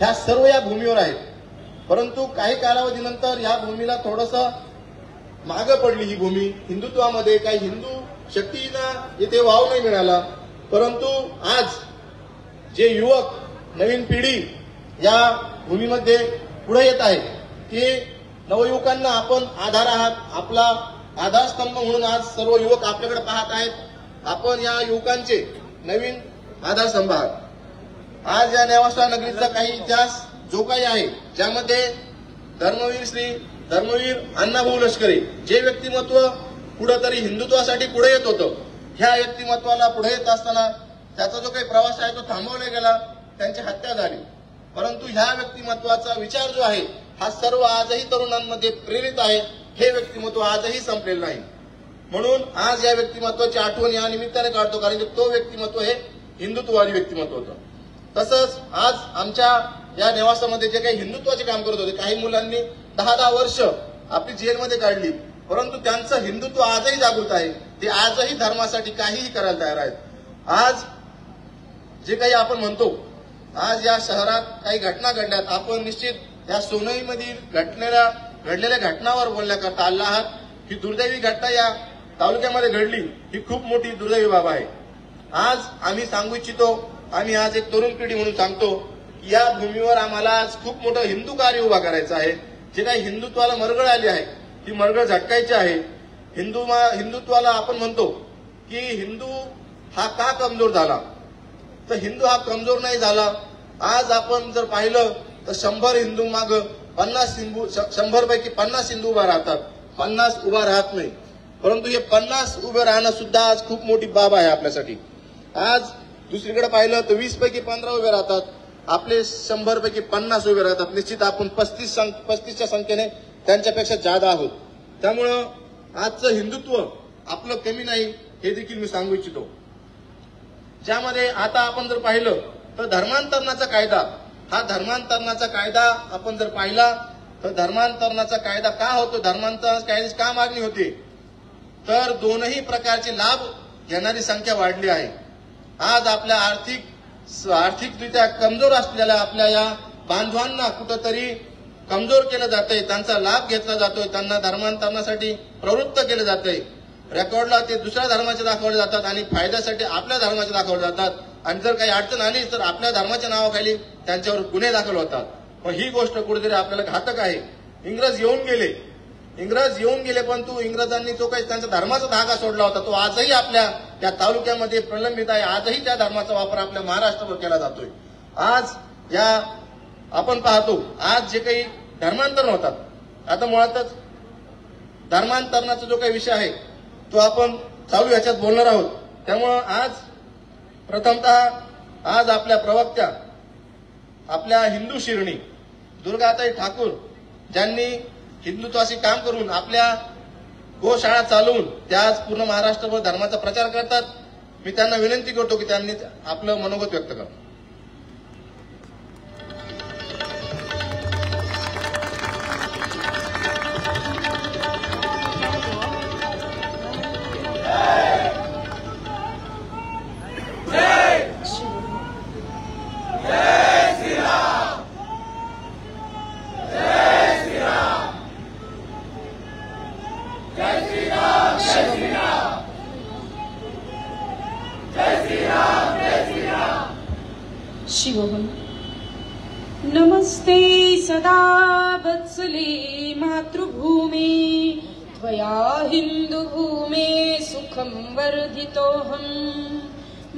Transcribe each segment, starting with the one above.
ह्या सर्व या भूमीवर आहेत. परंतु काही कालावधीनंतर या भूमीला थोडंसं मागं पडली ही भूमी हिंदुत्वामध्ये. काही हिंदू शक्तींना इथे वाव नाही मिळाला. परंतु आज जे युवक नवीन पिढी या भूमीमध्ये पुढे येत आहे ते नवयुवकांना आपण आधार आहात. आपला आधारस्तंभ म्हणून आज सर्व युवक आपल्याकडे पाहत आहेत. आपण या युवकांचे नवीन आधारस्तंभ आहात. आज या नेवासा नगरीचा काही इतिहास जो काही आहे ज्यामध्ये धर्मवीर अण्णाभाऊ लष्करे जे व्यक्तिमत्व कुठेतरी हिंदुत्वासाठी पुढे येत होतं, ह्या व्यक्तिमत्वाला पुढे येत असताना त्याचा जो काही प्रवास आहे तो थांबवला गेला, त्यांची हत्या झाली. परंतु ह्या व्यक्तिमत्वाचा विचार जो आहे हा सर्व आजही तरुणांमध्ये प्रेरित आहे. हे व्यक्तिमत्व आजही संपलेलं नाही. म्हणून आज या व्यक्तिमत्वाची आठवण या निमित्ताने काढतो, कारण की तो व्यक्तिमत्व हे हिंदुत्ववादी व्यक्तिमत्व होतं. तसंच आज आमच्या या नेवासामध्ये जे काही हिंदुत्वाचे काम करत होते, काही मुलांनी 10-10 वर्ष आपली जेलमध्ये काढली, परंतु त्यांचं हिंदुत्व आजही जागृत आहे. ते आजही धर्मासाठी काहीही करायला तयार आहेत. आज जे काही आपण म्हणतो, आज या शहरात काही घटना घडल्यात. आपण निश्चित या सोनईमधील घडलेल्या घटनावर बोलण्याकरता आला आहात. ही दुर्दैवी घटना या तालुक्यामध्ये घडली, ही खूप मोठी दुर्दैवी बाब आहे. आज आम्ही सांगू इच्छितो, आम्ही आज एक तरुण पिढी म्हणून सांगतो की या भूमीवर आम्हाला आज खूप मोठं हिंदू कार्य उभा करायचं आहे. जे काही हिंदुत्वाला मरगळ आली आहे ती मरगळ झटकायची आहे. हिंदुत्वाला आपण म्हणतो की हिंदू हा का कमजोर झाला, तर हिंदू हा कमजोर नाही झाला. आज आपण जर पाहिलं तर 100 हिंदू माग 100 पैकी 50 हिंदू उभा राहतात, 50 उभा राहत नाही. परंतु हे 50 उभे राहणं सुद्धा आज खूप मोठी बाब आहे आपल्यासाठी. आज दुसरीकडे पाहिलं तर 20 पैकी 15 उभे राहतात, आपले 100 पैकी 50 उभे राहतात. निश्चित आपण 35च्या संख्येने त्यांच्यापेक्षा जादा आहोत. त्यामुळं आजचं हिंदुत्व आपलं कमी नाही हे देखील मी सांगू इच्छितो. ज्यामध्ये आता आपण जर पाहिलं तर धर्मांतरणाचा कायदा, हा धर्मांतरणाचा कायदा आपण जर पाहिला तर धर्मांतरणाचा कायदा का होतो, धर्मांतरणाच्या कायद्याची का मागणी होते, तर दोनही प्रकारचे लाभ घेणारी संख्या वाढली आहे. आज आपल्या आर्थिकरित्या कमजोर असलेल्या आपल्या या बांधवांना कुठंतरी कमजोर केलं जातंय, त्यांचा लाभ घेतला जातोय, त्यांना धर्मांतरणासाठी प्रवृत्त केलं जातंय. रेकॉर्डला ते दुसऱ्या धर्माचे दाखवले जातात आणि फायद्यासाठी आपल्या धर्माचे दाखवले जातात. आणि जर काही अडचण आली तर आपल्या धर्माच्या नावाखाली त्यांच्यावर गुन्हे दाखल होतात. पण ही गोष्ट कुठेतरी आपल्याला घातक आहे. इंग्रज येऊन गेले परंतु इंग्रजांनी जो काही त्यांचा धर्माचा धागा सोडला होता तो आजही आपल्या त्या तालुक्यामध्ये प्रलंबित आहे. आजही त्या धर्माचा वापर आपल्या महाराष्ट्रावर केला जातोय. आज या आपण पाहतो आज जे काही धर्मांतरण होतात, आता मुळातच धर्मांतरणाचा जो काही विषय आहे तो आपण चालू ह्याच्यात बोलणार आहोत. त्यामुळं आज प्रथमतः आज आपल्या प्रवक्त्या, आपल्या हिंदू शिरणी दुर्गाताई ठाकूर, ज्यांनी हिंदुत्वाशी काम करून आपल्या गोशाळा चालवून त्या आज पूर्ण महाराष्ट्रभर धर्माचा प्रचार करतात, मी त्यांना विनंती करतो की त्यांनी आपलं मनोगत व्यक्त करावं. शिवोहम. नमस्ते सदा वत्सले मातृभूमे, त्वया हिन्दुभूमे सुखं वर्धितोऽहं.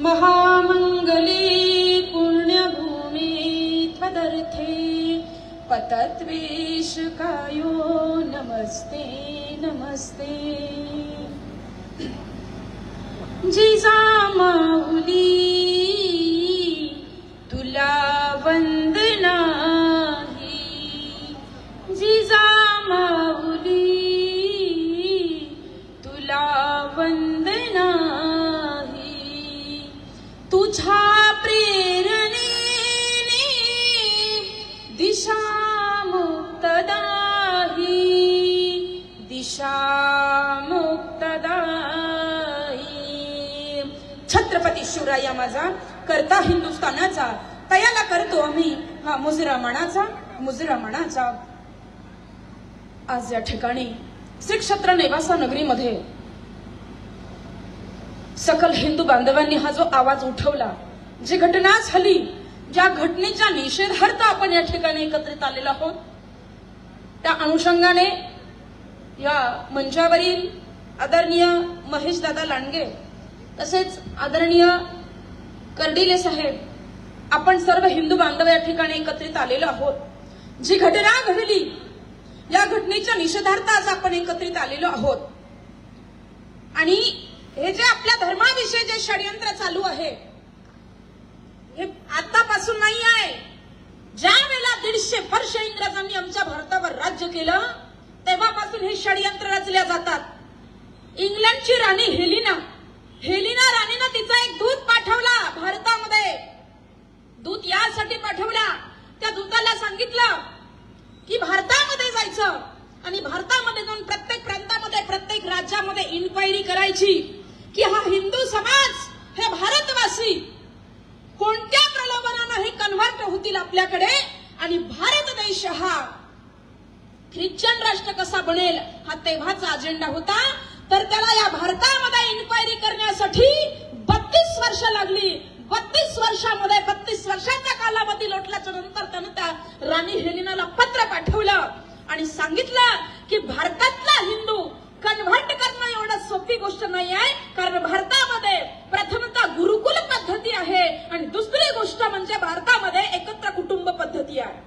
महामङ्गले पुण्यभूमे त्वदर्थे पतत्वेशकायो नमस्ते नमस्ते. जिजामाऊली तुला वंदना ही, जिजामाऊली तुला वंदना ही. तुझ्या प्रेरणेने दिशा मुक्तदा ही, दिशा मुक्तदा ही. छत्रपती शिवराया माझा, करता हिंदुस्थानाचा, तयाला करतो आम्ही हा मुजरा मनाचा आज या ठिकाणी श्री क्षेत्र नेवासा नगरीमध्ये सकल हिंदू बांधवांनी हा जो आवाज उठवला, जी घटना झाली, ज्या घटनेच्या निषेधार्थ आपण या ठिकाणी एकत्रित आलेलो आहोत, त्या अनुषंगाने या मंचावरील आदरणीय महेश दादा लांडगे तसेच आदरणीय कर्डिले साहेब, आपण सर्व हिंदू बांधव या ठिकाणी एकत्रित आलेलो आहोत। जी घटना घडली, या घटनेच्या निषेधार्थ आज आपण एकत्रित आलेलो आहोत। आणि हे जे आपल्या धर्माविषयी जे षडयंत्र चालू आहे, हे आतापासून नाही आहे। ज्या वेळेला 150 वर्ष इंग्रजांनी आमच्या भारतावर राज्य केलं, तेव्हापासून हे षडयंत्र रचल्या जातात। इंग्लंडची राणी हेलिना राणीनं तिचा एक दूत पाठवला भारतामध्ये। दूत यासाठी पाठवला, त्या दूताला सांगितलं की भारतामध्ये जायचं आणि भारतामध्ये जाऊन प्रत्येक प्रांतामध्ये, प्रत्येक राज्यामध्ये इन्क्वायरी करायची की हा हिंदू समाज, हे भारतवासी कोणत्या प्रलोभनानं हे कन्व्हर्ट होतील आपल्याकडे आणि भारत देश हा ख्रिश्चन राष्ट्र कसा बनेल, हा तेव्हाचा अजेंडा होता। तर त्याला या भारतामध्ये इन्क्वायरी करण्यासाठी 32 वर्ष लागली। 32 वर्षामध्ये 32 वर्षाचा कालावधी लोटल्याच्या नंतर त्यानं त्या राणी हेलिनाला पत्र पाठवलं आणि सांगितलं की भारतातला हिंदू कन्व्हर्ट करणं एवढं सोपी गोष्ट नाही आहे, कारण भारतामध्ये प्रथमतः गुरुकुल पद्धती आहे आणि दुसरी गोष्ट म्हणजे भारतामध्ये एकत्र कुटुंब पद्धती आहे।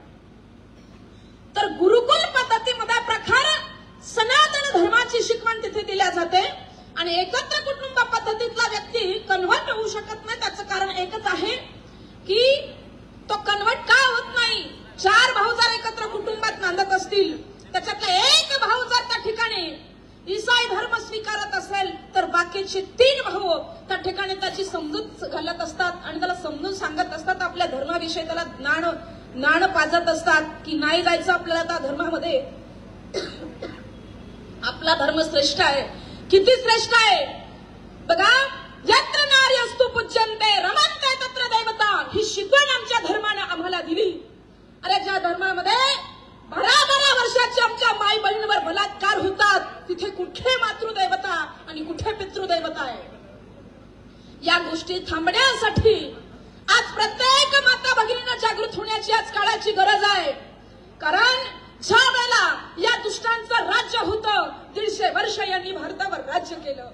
तर गुरुकुल पद्धतीमध्ये प्रखर सनातन धर्माची शिकवण तिथे दिल्या जाते आणि एकत्र कुटुंब पद्धतीतला व्यक्ती कन्व्हर्ट होऊ शकत नाही। त्याचं कारण एकच आहे की तो कन्व्हर्ट का होत नाही। 4 भाऊ जर एकत्र कुटुंबात नांदत असतील, त्याच्यातला एक भाऊ जर त्या ठिकाणी ईसाई धर्म स्वीकारत असेल, तर बाकीचे 3 भाऊ त्या ठिकाणी त्याची समजूत घालत असतात आणि त्याला समजून सांगत असतात, आपल्या धर्माविषयी त्याला ज्ञान पाजत असतात की नाही जायचं आपल्याला त्या धर्मामध्ये, आपला धर्म श्रेष्ठ आहे। किती श्रेष्ठ आहे बघा, यत्र नार्यस्तु पूज्यन्ते रमन्ते तत्र देवता, ही शिकवण आमच्या धर्माने आम्हाला दिली। अरे ज्या धर्मामध्ये 12 वर्षाची आमच्या माई बहिणीवर बलात्कार होतात, तिथे कुठे मातृदेवता आणि कुठे पितृदेवता आहे। या गोष्टी थांबण्यासाठी आज प्रत्येक माता भगिनींना जागृत होण्याची आज काळाची गरज आहे। कारण ज्या वेळेला या दुष्टांचं राज्य होतं, 150 वर्ष यांनी भारतावर राज्य केलं,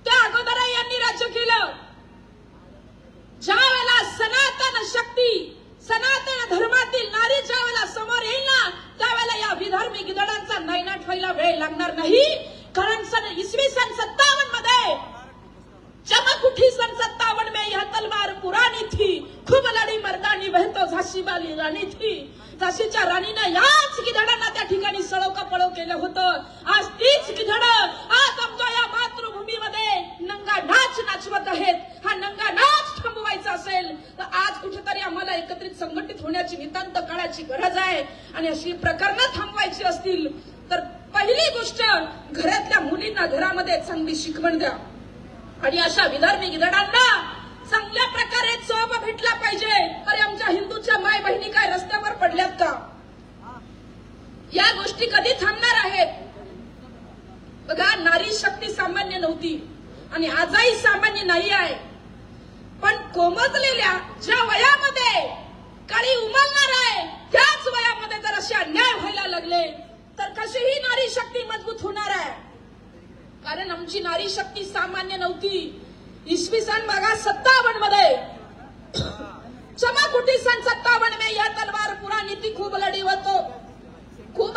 त्या अगोदर यांनी राज्य केलं। ज्या वेळेला सनातन शक्ती, सनातन धर्मातील नारी ज्या वेळेला समोर येईल ना, त्यावेळेला या विधर्मी गिधडांचा नायनाट व्हायला वेळ लागणार नाही। कारण इसवी सन 57 मध्ये, चमकुठी सन 57 में यह तलवार पुरानी थी, खूब लड़ी मर्दानी वह तो झाशी वाली राणी थी। झाशीच्या राणीनं याच गिधडांना त्या ठिकाणी सळोकापळो केलं होतं। आज तीच गिधडं आज आमच्या या मातृभूमीमध्ये नंगा नाच नाचवत आहेत। हा नंगा नाच थांबवायचा असेल तर आज कुठेतरी आम्हाला एकत्रित संघटित होण्याची नितांत काळाची गरज आहे। आणि अशी प्रकरणं थांबवायची असतील तर पहिली गोष्ट, घरातल्या मुलींना घरामध्ये चांगली शिकवण द्या आणि अशा विधर्मी गिधडांना चांगल्या प्रकारे चोप भेटला पाहिजे। अरे आमच्या हिंदूच्या माय बहिणी काय रस्त्यावर पडल्यात का? या गोष्टी कधी थांबणार आहेत? बघा, नारी शक्ती सामान्य नव्हती आणि आजही सामान्य नाही आहे, पण कोमजलेल्या ज्या वयामध्ये काळी उमलणार आहे, त्याच वयामध्ये जर असे अन्याय व्हायला लागले तर कशीही नारी शक्ती मजबूत होणार आहे? कारण आमची नारी शक्ती सामान्य नव्हती। इसवी सन बघा 57 मध्ये, चमकुठी सन 57 में यह तलवार पुरानी थी, खूब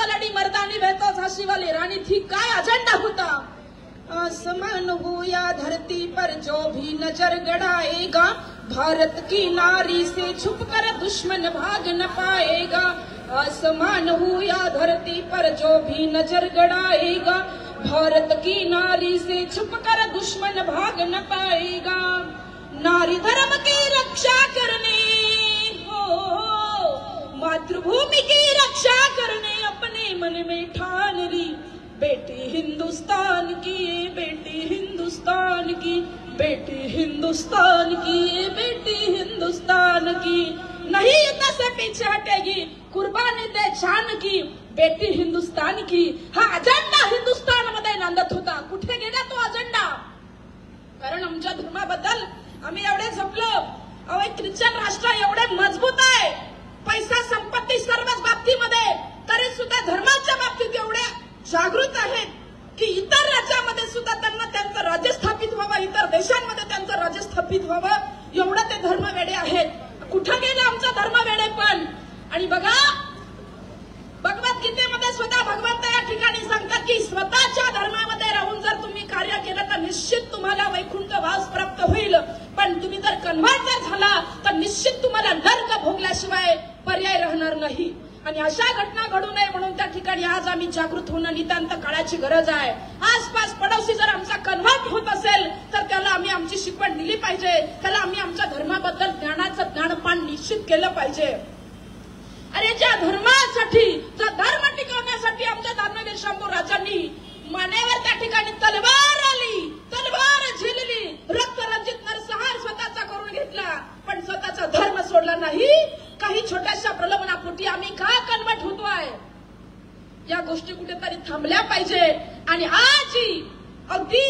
लड़ी मर्दानी वह तो झांसी वाली रानी थी। काय अजेंडा होता? आसमान हो या धरती पर जो भी नजर गड़ाएगा, भारत की नारी से छुपकर दुश्मन भाग न पाएगा। आसमान हो या धरती पर जो भी नजर गड़ाएगा, भारत की नारी से छुपकर दुश्मन भाग न पाएगा। नारी धर्म की रक्षा करने, मातृभूमि की रक्षा करने अपने मन में ठान ली। बेटी हिंदुस्तान की, बेटी हिंदुस्तान की, बेटी हिंदुस्तान की, बेटी हिंदुस्तान की। से पीछे हटेगी, कुर्बानी दे जान की बेटी हिंदुस्तान की. हा अजेंडा हिंदुस्थानमध्ये नांदत होता. कुठे गेला तो अजेंडा? कारण आमच्या धर्माबद्दल आम्ही एवढे जपलो. अहो, एक ख्रिश्चन राष्ट्र एवढे मजबूत आहे, पैसा संपत्ती सर्वच बाबतीमध्ये, तरी सुद्धा धर्माच्या बाबतीत एवढे जागृत आहेत की इतर राज्यामध्ये सुद्धा त्यांना त्यांचं राज्य स्थापित व्हावं, इतर देशांमध्ये त्यांचं राज्य स्थापित व्हावं, एवढं ते धर्मवेडे आहेत. कुठं गेलं आमचं धर्मवेडे पण? आणि बघा, भगवद्गीतेमध्ये स्वतः भगवंत या ठिकाणी सांगतात की स्वतःच्या धर्मामध्ये राहून जर तुम्ही कार्य केलं तर निश्चित तुम्हाला वैकुंठ वास प्राप्त होईल. पण तुम्ही जर कन्व्हर्ट जर झाला तर निश्चित तुम्हाला नरक भोगल्याशिवाय पर्याय राहणार नाही. आणि अशा घटना घडू नये म्हणून त्या ठिकाणी आज आम्ही जागृत होणं नितांत काळाची गरज आहे. आसपास पडोसी जर आमचा कन्व्हर्ट होत असेल तर त्याला आम्ही आमची शिकवण दिली पाहिजे, त्याला आम्ही आमच्या धर्माबद्दल ज्ञानाचं ज्ञानपान निश्चित केलं पाहिजे. अरे ज्या धर्मासाठी, ज्या धर्म टिकवण्यासाठी आमच्या दानवीर शंभू राजांनी मानेवर त्या ठिकाणी तलवार आली, तलवार झेलली, रक्तरंजित नरसंहार स्वतःचा करून घेतला, पण स्वतःचा धर्म सोडला नाही. काही छोट्याशा प्रलोभनापोटी आम्ही का कन्वर्ट होतोय? या गोष्टी कुठेतरी थांबल्या पाहिजे. आणि आज ही अगदी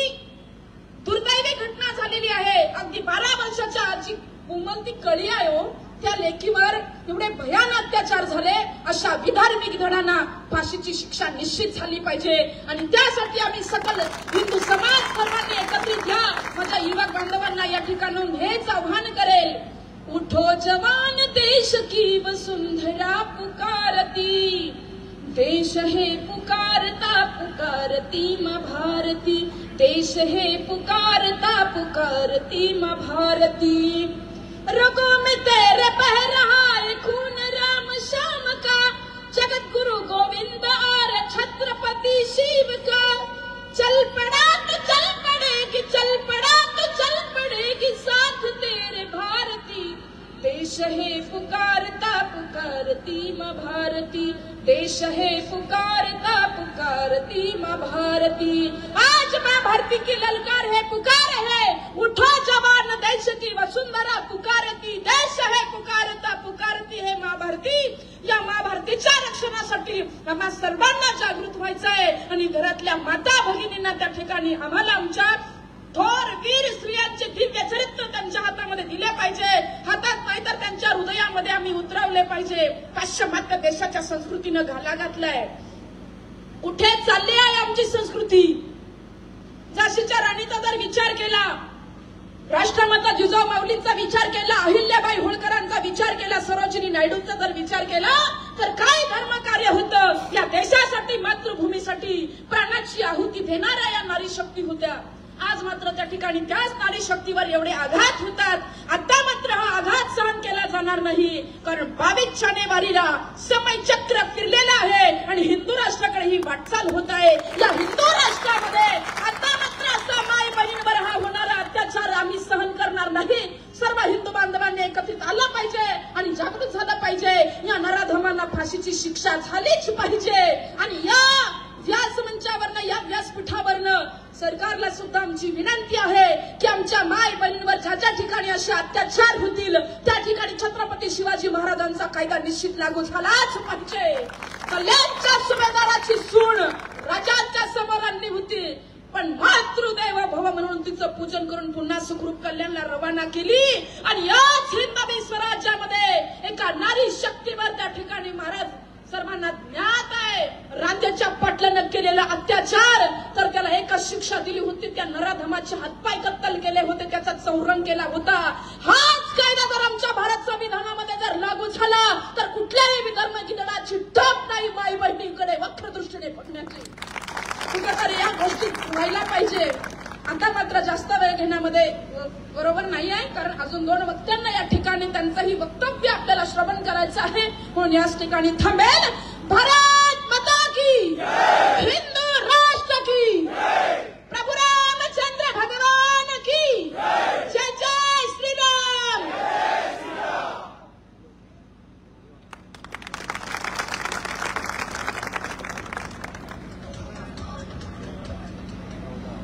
दुर्दैवी घटना झालेली आहे. अगदी 12 वर्षाच्या आजी उमलती कळी आहे हो, त्या लेकीवर एवढे भयान अत्याचार झाले. अशा विधार्मिक धडांना फाशीची शिक्षा निश्चित झाली पाहिजे. आणि त्यासाठी आम्ही सकल हिंदू समाज सर्वांनी एकत्रित या. माझ्या युवक बांधवांना या ठिकाणून हेच आव्हान करेल, उठो जवान देश की वसुंधरा पुकारती, देश है पुकारता पुकारती माँ भारती, देश है पुकारता पुकारती माँ भारती. रगों में तेरे बह रहा है खून राम श्याम का, जगत गुरु गोविंद और छत्रपति शिव का. चल पड़ा तो चल पड़ेगी, चल पड़ा तो चल पड़ेगी साथ तेरे भारती, देश है पुकारता पुकारती माँ भारती, देश है पुकारता पुकारती माँ भारती. आज माँ भारती की ललकार है, पुकार है, उठो जवान देश की वसुंधरा पुकारती, देश है पुकारता पुकारती है माँ भारती. या माँ भारतीच्या रक्षणासाठी आम्हा सर्वांना जागृत व्हायचं आहे. आणि घरातल्या माता भगिनींना त्या ठिकाणी आम्हाला आमच्या थोर वीर स्त्रियांचे दिव्य चरित्र त्यांच्या हातामध्ये दिले पाहिजे. हातात नाही तर त्यांच्या हृदयामध्ये आम्ही उतरवले पाहिजे. पाश्चिमात्य देशाच्या संस्कृतीनं घाला घातलाय. कुठे चालली आहे आमची संस्कृती? झाशीच्या राणीचा जर विचार केला, राष्ट्रमाता जिजाऊ माऊलींचा विचार केला, अहिल्याबाई होळकरांचा विचार केला, सरोजिनी नायडूंचा जर विचार केला तर काय धर्मकार्य होतं? या देशासाठी, मातृभूमीसाठी प्राणाची आहुती देणाऱ्या या नारी शक्ती होत्या. आज मात्र त्या ठिकाणी त्याच नारी शक्तीवर एवढे आघात होतात. आता मात्र हा आघात सहन केला जाणार नाही. कारण 22 जानेवारीला समय चक्र फिरलेलं आहे आणि हिंदू राष्ट्राकडे ही वाटचाल होत आहे. या हिंदू राष्ट्रामध्ये आता मात्र असा माय बहिणीवर हा होणारा अत्याचार आम्ही सहन करणार नाही. सर्व हिंदू बांधवांनी एकत्रित आलं पाहिजे आणि जागृत झालं पाहिजे. या नराधमांना फाशीची शिक्षा झालीच पाहिजे. आणि या व्यासमंचावरनं, या व्यासपीठावरनं सरकारला सुद्धा आमची विनंती आहे की आमच्या माय बहिणींवर ज्या ज्या ठिकाणी असे अत्याचार होतील त्या ठिकाणी छत्रपती शिवाजी महाराजांचा कायदा निश्चित लागू झालाच पाहिजे. कल्याणच्या सुभेदाराची सून राजांच्या समोर आणली होती, पण मातृदेव भव म्हणून तिचं पूजन करून पुन्हा सुखरूप कल्याणला रवाना केली. आणि याच हिंदवी स्वराज्यामध्ये एका नारी शक्तीवर त्या ठिकाणी महाराज सर्वांना ज्ञात आहे. राज्याच्या पाटलानं केलेला अत्याचार तर त्याला एकच शिक्षा दिली होती, त्या नराधमाचे हातपाय कत्तल केले होते, त्याचा चौरंग केला होता. हाच कायदा जर आमच्या भारत संविधानामध्ये जर लागू झाला तर कुठल्याही विधर्मगिरणाची टोप नाही माई बहिणीकडे वक्र दृष्टीने बघण्याची. कुठेतरी या गोष्टी व्हायला पाहिजे. आता मात्र जास्त वेळ घेण्यामध्ये बरोबर नाही आहे, कारण अजून 2 वक्त्यांना या ठिकाणी त्यांचंही वक्तव्य आपल्याला श्रवण करायचं आहे. म्हणून याच ठिकाणी थांबेल. भारत माता की, हिंदू राष्ट्र की, प्रभू रामचंद्र भगवान की जय. जय श्रीराम.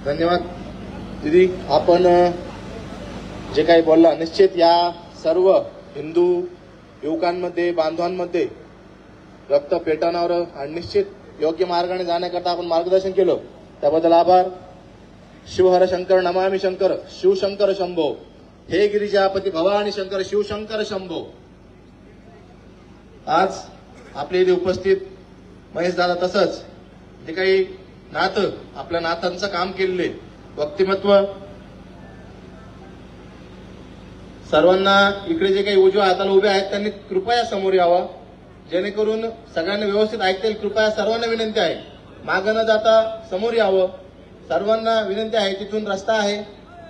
धन्यवाद दीदी. आपण जे काही बोलला निश्चित या सर्व हिंदू युवकांमध्ये, बांधवांमध्ये रक्त पेटवण्यावर आणि निश्चित योग्य मार्गाने जाण्याकरता आपण मार्गदर्शन केलं, त्याबद्दल आभार. शिवहर शंकर नमामि शंकर, शिवशंकर शंभो, हे गिरिजापती भवानी शंकर, शिवशंकर शंभो. आज आपल्या इथे उपस्थित महेश दादा, तसंच जे काही नातं, आपल्या नातांचं काम केलेले व्यक्तिमत्व, सर्वांना इकडे जे काही उजव्या हाताला उभे आहेत त्यांनी कृपया समोर यावं, जेणेकरून सगळ्यांना व्यवस्थित ऐकता येईल. कृपया सर्वांना विनंती आहे, मागं न जाता समोर यावं. सर्वांना विनंती आहे, तिथून रस्ता आहे,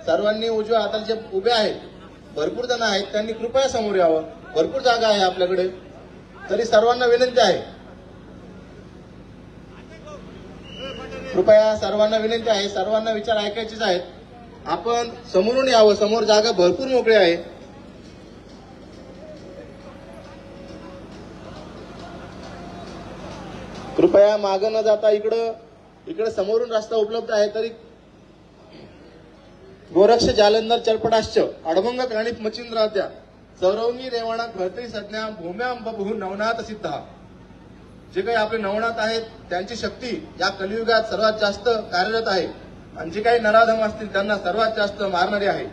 सर्वांनी उजव्या हाताला जे उभे आहेत, भरपूर जण आहेत, त्यांनी कृपया समोर यावं. भरपूर जागा आहे आपल्याकडे, तरी सर्वांना विनंती आहे, कृपया सर्वांना विनंती आहे. सर्वांना विचार ऐकायचेच आहेत. आपण समोरून यावं, समोर जागा भरपूर मोकळी आहे. कृपया मागं न जाता इकडं समोरून रस्ता उपलब्ध आहे, तरी गोरक्ष जालंधर चरपटाश्च अडभंग काणित मचिंद्रात्या चौरवणी रेवाणा भरती सज्ञा भूम्या बहु नवनाथ सिद्धा. जे काही आपले नवनाथ आहेत त्यांची शक्ती या कलियुगात सर्वात जास्त कार्यरत आहे आणि जे काही नराधम असतील त्यांना सर्वात जास्त मारणारे आहे.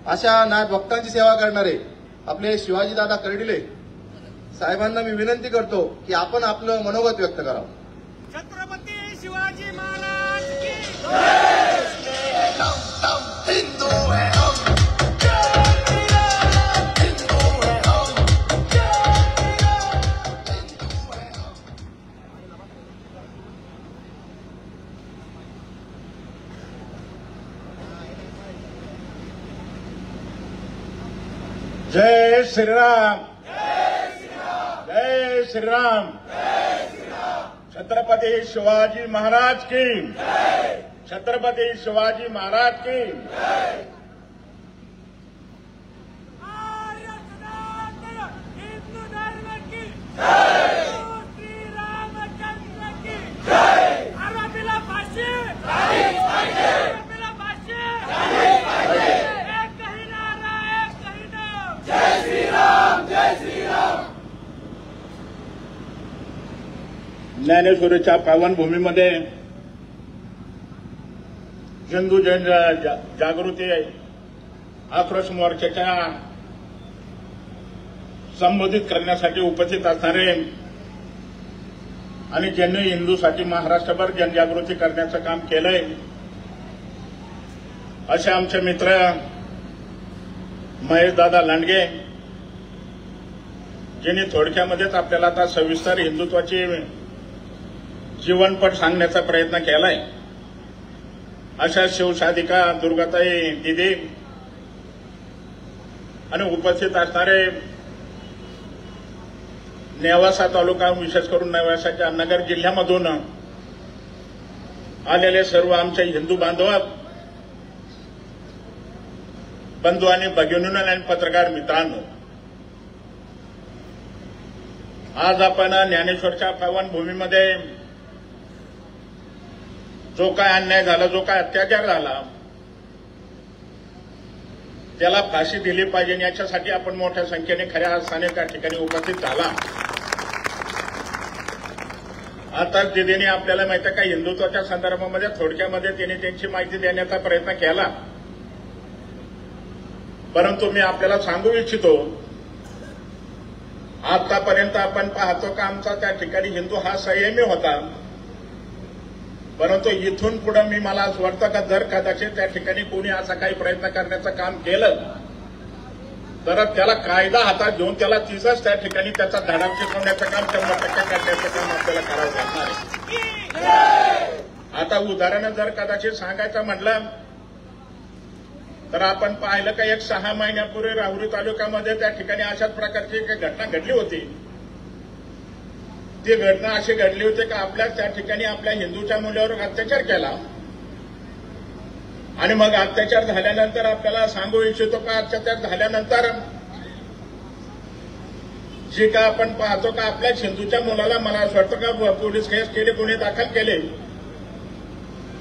अशा नाथ भक्तांची सेवा करणारे आपले शिवाजीदादा कर्डिले साहेबांना मी विनंती करतो की आपण आपलं मनोगत व्यक्त करावं. छत्रपती शिवाजी महाराज की जय श्रीराम, जय श्रीराम. छत्रपती शिवाजी महाराज की, छत्रपती शिवाजी महाराज की. हिंदू धर्म की श्री रामचंद्र की आरोपीला फाशी, आरोपीला फाशी. एकही नारा, एकही नाम. जय श्रीराम, जय श्रीराम. ज्ञानेश्वरीच्या पावनभूमीमध्ये हिंदू जन जागृती आक्रोश मोर्चाच्या संबोधित करण्यासाठी उपस्थित असणारे आणि ज्यांनी हिंदूसाठी महाराष्ट्रभर जनजागृती करण्याचं काम केलंय असे आमचे मित्र महेशदादा लांडगे, ज्यांनी थोडक्यामध्येच आपल्याला आता सविस्तर हिंदुत्वाची जीवनपट सांगण्याचा प्रयत्न केलाय. अशा शिवसाधिका दुर्गाताई दिदी आणि उपस्थित असणारे नेवासा तालुका, विशेष करून नेवासाच्या नगर जिल्ह्यामधून आलेले सर्व आमचे हिंदू बंधू आणि भगिनींनो आणि पत्रकार मित्रांनो, आज आपण ज्ञानेश्वरच्या पावनभूमीमध्ये जो काय अन्याय झाला, जो काय अत्याचार झाला, त्याला फाशी दिली पाहिजे याच्यासाठी आपण मोठ्या संख्येने खऱ्या अर्थाने त्या ठिकाणी उपस्थित झाला. आता दिदीने आपल्याला माहिती आहे का, हिंदुत्वाच्या संदर्भामध्ये थोडक्यामध्ये त्यांनी त्यांची माहिती देण्याचा प्रयत्न केला. परंतु मी आपल्याला सांगू इच्छितो, आतापर्यंत आपण पाहतो का आमचा त्या ठिकाणी हिंदू हा संयमी होता. परंतु इथून पुढे मला असं वाटतं का जर कदाचित त्या ठिकाणी कोणी असा काही प्रयत्न करण्याचं काम केलं तर त्याला कायदा हातात घेऊन त्याला तिथंच त्या ठिकाणी त्याचा धडा शिकवण्याचं काम 100% करण्याचं काम आपल्याला करावं लागणार आहे. आता उदाहरण जर कदाचित सांगायचं म्हटलं तर आपण पाहिलं का 6 महिन्यापूर्वी राहुरी तालुक्यामध्ये त्या ठिकाणी अशाच प्रकारची एक घटना घडली होती. ती घटना अशी घडली होती की आपल्या त्या ठिकाणी आपल्या हिंदूच्या मुलावर अत्याचार केला आणि मग अत्याचार झाल्यानंतर आपल्याला सांगू इच्छितो का अत्याचार झाल्यानंतर जे का आपण पाहतो का आपल्याच हिंदूच्या मुलाला मला असं वाटतं का पोलीस केस केले, गुन्हे दाखल केले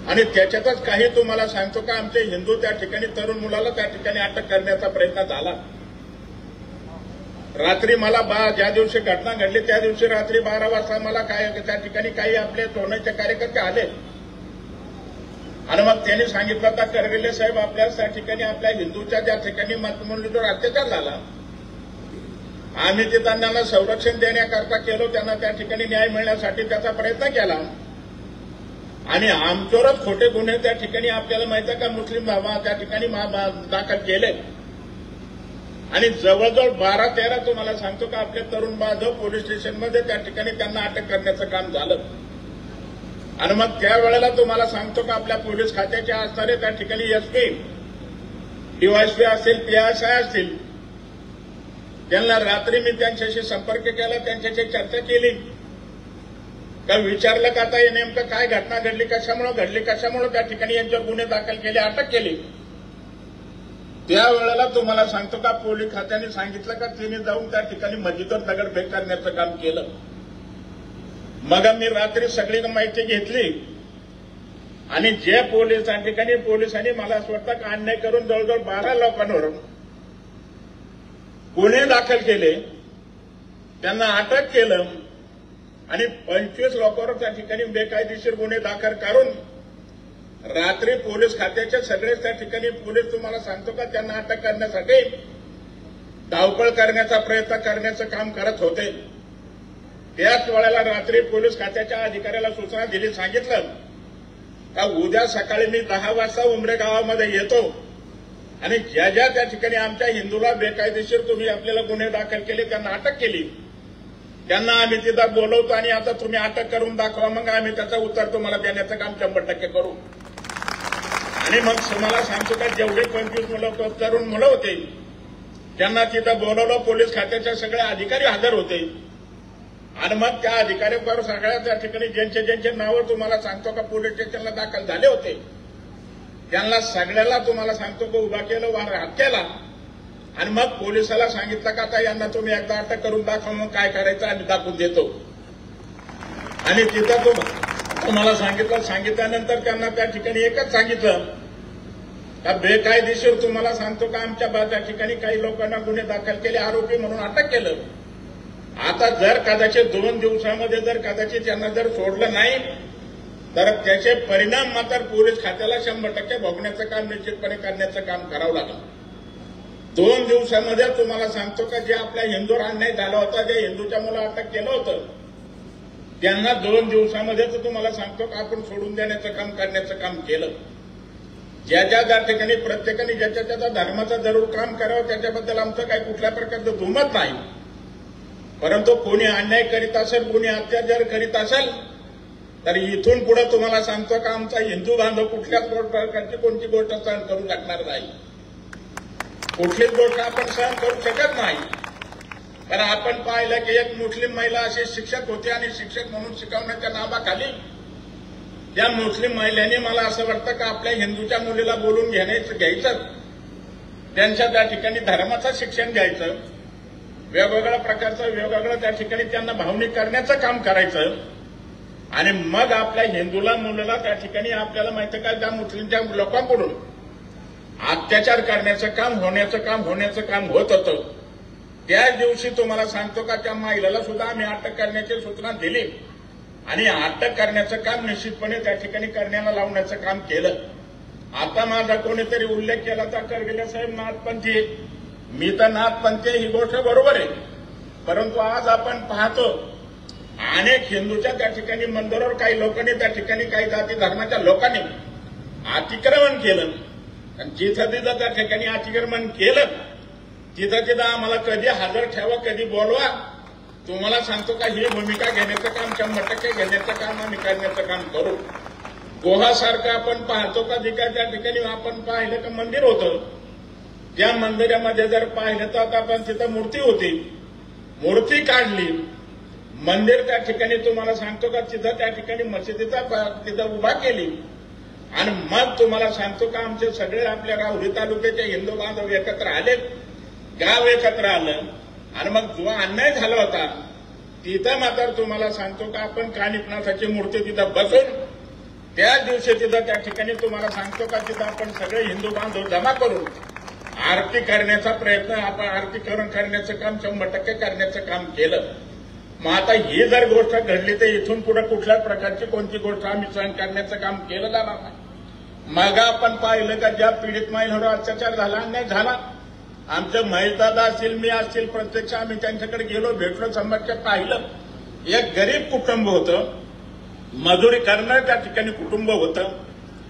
आणि त्याच्यातच काही तुम्हाला सांगतो का आमचे हिंदू त्या ठिकाणी तरुण मुलाला त्या ठिकाणी अटक करण्याचा प्रयत्न झाला. रात्री मला ज्या दिवशी घटना घडली त्या दिवशी रात्री 12 वाजता मला त्या ठिकाणी काही आपले सोन्याचे कार्यकर्ते आले आणि मग त्यांनी सांगितलं होता करविले साहेब आपल्या त्या ठिकाणी आपल्या हिंदूच्या ज्या ठिकाणी मतमूल्यांवर अत्याचार झाला आम्ही ते त्यांना संरक्षण देण्याकरता केलो त्यांना त्या ठिकाणी न्याय मिळण्यासाठी त्याचा प्रयत्न केला आणि आमच्यावरच खोटे गुन्हे त्या ठिकाणी आपल्याला माहिती आहे का मुस्लिम त्या ठिकाणी दाखल केले आणि जवळजवळ 12-13 तुम्हाला सांगतो का आपले तरुण बांधव पोलीस स्टेशनमध्ये त्या ठिकाणी त्यांना अटक करण्याचं काम झालं आणि मग त्यावेळेला तुम्हाला सांगतो का आपल्या पोलीस खात्याचे असणारे त्या ठिकाणी एसपी डीवायएसपी असतील पीएसआय असतील त्यांना रात्री मी त्यांच्याशी संपर्क केला त्यांच्याशी चर्चा केली का विचारलं का आता हे नेमकं काय घटना घडली कशामुळे त्या ठिकाणी यांच्यावर गुन्हे दाखल केले अटक केली त्यावेळेला तुम्हाला सांगतो का पोलीस खात्याने सांगितलं का तिने जाऊन त्या ठिकाणी मस्जिदवर दगडफेक करण्याचं काम केलं मग मी रात्री सगळी माहिती घेतली आणि जे पोलीस त्या ठिकाणी पोलिसांनी मला असं वाटतं का अन्याय करून जवळजवळ 12 लोकांवर गुन्हे दाखल केले त्यांना अटक केलं आणि 25 लोकांवर त्या ठिकाणी बेकायदेशीर गुन्हे दाखल करून रात्री पोलीस खात्याचे सगळेच त्या ठिकाणी पोलीस तुम्हाला सांगतो का त्यांना अटक करण्यासाठी धावपळ करण्याचा प्रयत्न करण्याचं काम करत होते त्याच वेळेला रात्री पोलीस खात्याच्या अधिकाऱ्याला सूचना दिली सांगितलं का उद्या सकाळी मी 10 वाजता उमरे गावामध्ये येतो आणि ज्या ज्या त्या ठिकाणी आमच्या हिंदूला बेकायदेशीर तुम्ही आपल्याला गुन्हे दाखल केले त्यांना अटक केली त्यांना आम्ही तिथं बोलवतो आणि आता तुम्ही अटक करून दाखवा मग आम्ही त्याचं उत्तर तुम्हाला देण्याचं काम 100% करू आणि मग तुम्हाला सांगतो का जेवढे 25 मुलं तरुण मुलं होते त्यांना तिथं बोलवलं पोलीस खात्याचे सगळे अधिकारी हजर होते आणि मग त्या अधिकाऱ्यांवर सगळ्या त्या ठिकाणी ज्यांचे नावं तुम्हाला सांगतो का पोलीस स्टेशनला दाखल झाले होते त्यांना सगळ्याला तुम्हाला सांगतो का उभा केलं हात केला आणि मग पोलिसाला सांगितलं का आता यांना तुम्ही एकदा अटक करून दाखवा मग काय करायचं आम्ही दाखवून देतो आणि तिथं तुम्हाला सांगितल्यानंतर त्यांना त्या ठिकाणी एकच सांगितलं का बेकायदेशीर तुम्हाला सांगतो का आमच्या त्या ठिकाणी काही लोकांना गुन्हे दाखल केले आरोपी म्हणून अटक केलं आता जर कदाचित 2 दिवसामध्ये जर कदाचित त्यांना जर सोडलं नाही तर त्याचे परिणाम मात्र पोलीस खात्याला 100% भोगण्याचं काम निश्चितपणे करण्याचं काम करावं लागलं 2 दिवसामध्ये तुम्हाला सांगतो का जे आपल्या हिंदूवर अन्याय झाला होता जे हिंदूच्या मुलं अटक केलं होतं त्यांना 2 दिवसामध्ये तर तुम्हाला सांगतो का आपण सोडून देण्याचं काम करण्याचं काम केलं ज्या ठिकाणी प्रत्येकाने ज्याच्या त्याचा धर्माचं जरूर काम करावं त्याच्याबद्दल आमचं काही कुठल्या प्रकारचं दुमत नाही परंतु कोणी अन्याय करीत असेल कोणी अत्याचार करीत असेल तर इथून पुढे तुम्हाला सांगतो का आमचा हिंदू बांधव कुठल्याच प्रकारची कोणती गोष्ट सहन करू शकणार नाही कुठलीच गोष्ट आपण सहन करू शकत नाही कारण आपण पाहिलं की एक मुस्लिम महिला असे शिक्षक होते आणि शिक्षक म्हणून शिकवण्याच्या नावाखाली त्या मुस्लिम महिलेने मला असं वाटतं का आपल्या हिंदूच्या मुलीला बोलून घ्यायचं त्यांच्या त्या ठिकाणी धर्माचं शिक्षण घ्यायचं वेगवेगळ्या प्रकारचं वेगवेगळं त्या ठिकाणी त्यांना भावनिक करण्याचं काम करायचं आणि मग आपल्या हिंदूला मुलाला त्या ठिकाणी आपल्याला माहिती का त्या मुस्लिमच्या लोकांकडून अत्याचार करण्याचं काम होत होतं त्याच दिवशी तुम्हाला सांगतो का त्या महिलेला सुद्धा आम्ही अटक करण्याची सूचना दिली आणि अटक करण्याचं काम निश्चितपणे त्या ठिकाणी करण्याला लावण्याचं काम केलं आता माझा कोणीतरी उल्लेख केला तर करविले साहेब नाथपंथी मी तर नाथपंथी ही गोष्ट बरोबर आहे परंतु आज आपण पाहतो अनेक हिंदूच्या त्या ठिकाणी मंदिरावर काही लोकांनी त्या ठिकाणी काही जाती धर्माच्या लोकांनी अतिक्रमण केलं आणि जिथं तिथं त्या ठिकाणी अतिक्रमण केलं तिथं आम्हाला कधी हजर ठेवा कधी बोलवा तुम्हाला सांगतो का ही भूमिका घेण्याचं काम 100% घेण्याचं काम आम्ही करण्याचं काम करू गोहासारखं आपण पाहतो का जे काय त्या ठिकाणी आपण पाहिलं का मंदिर होतं त्या मंदिरामध्ये जर पाहिलं तर आपण तिथं मूर्ती होती मूर्ती काढली मंदिर त्या ठिकाणी तुम्हाला सांगतो का तिथं त्या ठिकाणी मशिदीचा तिथं उभा केली आणि मग तुम्हाला सांगतो का आमचे सगळे आपल्या राहुरी तालुक्याचे हिंदू बांधव एकत्र आले गाव एकत्र आलं आणि मग जो अन्याय झाला होता तिथं मात्र तुम्हाला सांगतो का आपण कानिपनाथाची मूर्ती तिथं बसून त्याच दिवशी तिथं त्या ठिकाणी तुम्हाला सांगतो का तिथं आपण सगळे हिंदू बांधव जमा करून आरती करण्याचा प्रयत्न, आपण आरतीकरण करण्याचं काम 100% करण्याचं काम केलं. मग आता ही जर गोष्ट घडली तर इथून पुढे कुठल्याच प्रकारची कोणती गोष्ट आम्ही सहन करण्याचं काम केलं जाणार नाही. मग आपण पाहिलं का ज्या पीडित महिलांवर अत्याचार झाला, अन्याय झाला, आमचे महेशदादा असतील, मी असतील, प्रत्यक्ष आम्ही त्यांच्याकडे गेलो, भेटलो, समक्ष पाहिलं. एक गरीब कुटुंब होतं, मजुरी करणारं त्या ठिकाणी कुटुंब होतं.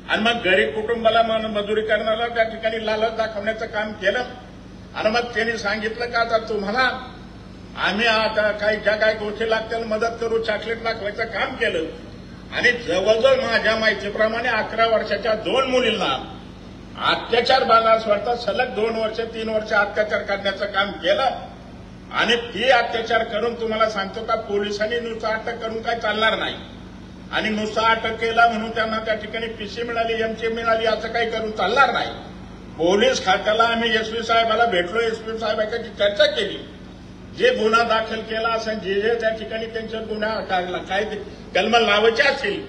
आणि मग गरीब कुटुंबाला मजुरी करणारा त्या ठिकाणी लालच दाखवण्याचं काम केलं. आणि मग त्यांनी सांगितलं का आता तुम्हाला आम्ही आता ज्या काही गोष्टी लागतील मदत करू, चॉकलेट दाखवायचं काम केलं. आणि जवळजवळ माझ्या माहितीप्रमाणे 11 वर्षाच्या 2 मुलींना अत्याचार बाळास्वार्थात सलग 2 वर्ष 3 वर्ष अत्याचार करण्याचं काम केलं. आणि ती अत्याचार करून तुम्हाला सांगतो का पोलिसांनी नुसतं अटक करून काय चालणार नाही. आणि नुसतं अटक केला म्हणून त्यांना त्या ठिकाणी पीसी मिळाली, एमसी मिळाली असं काही करून चालणार नाही. पोलीस खात्याला आम्ही एसपी साहेबाला भेटलो, एसपी साहेबांची चर्चा केली. जे गुन्हा दाखल केला असेल, जे त्या ठिकाणी त्यांच्यावर गुन्हा काय कलम लावायचे असतील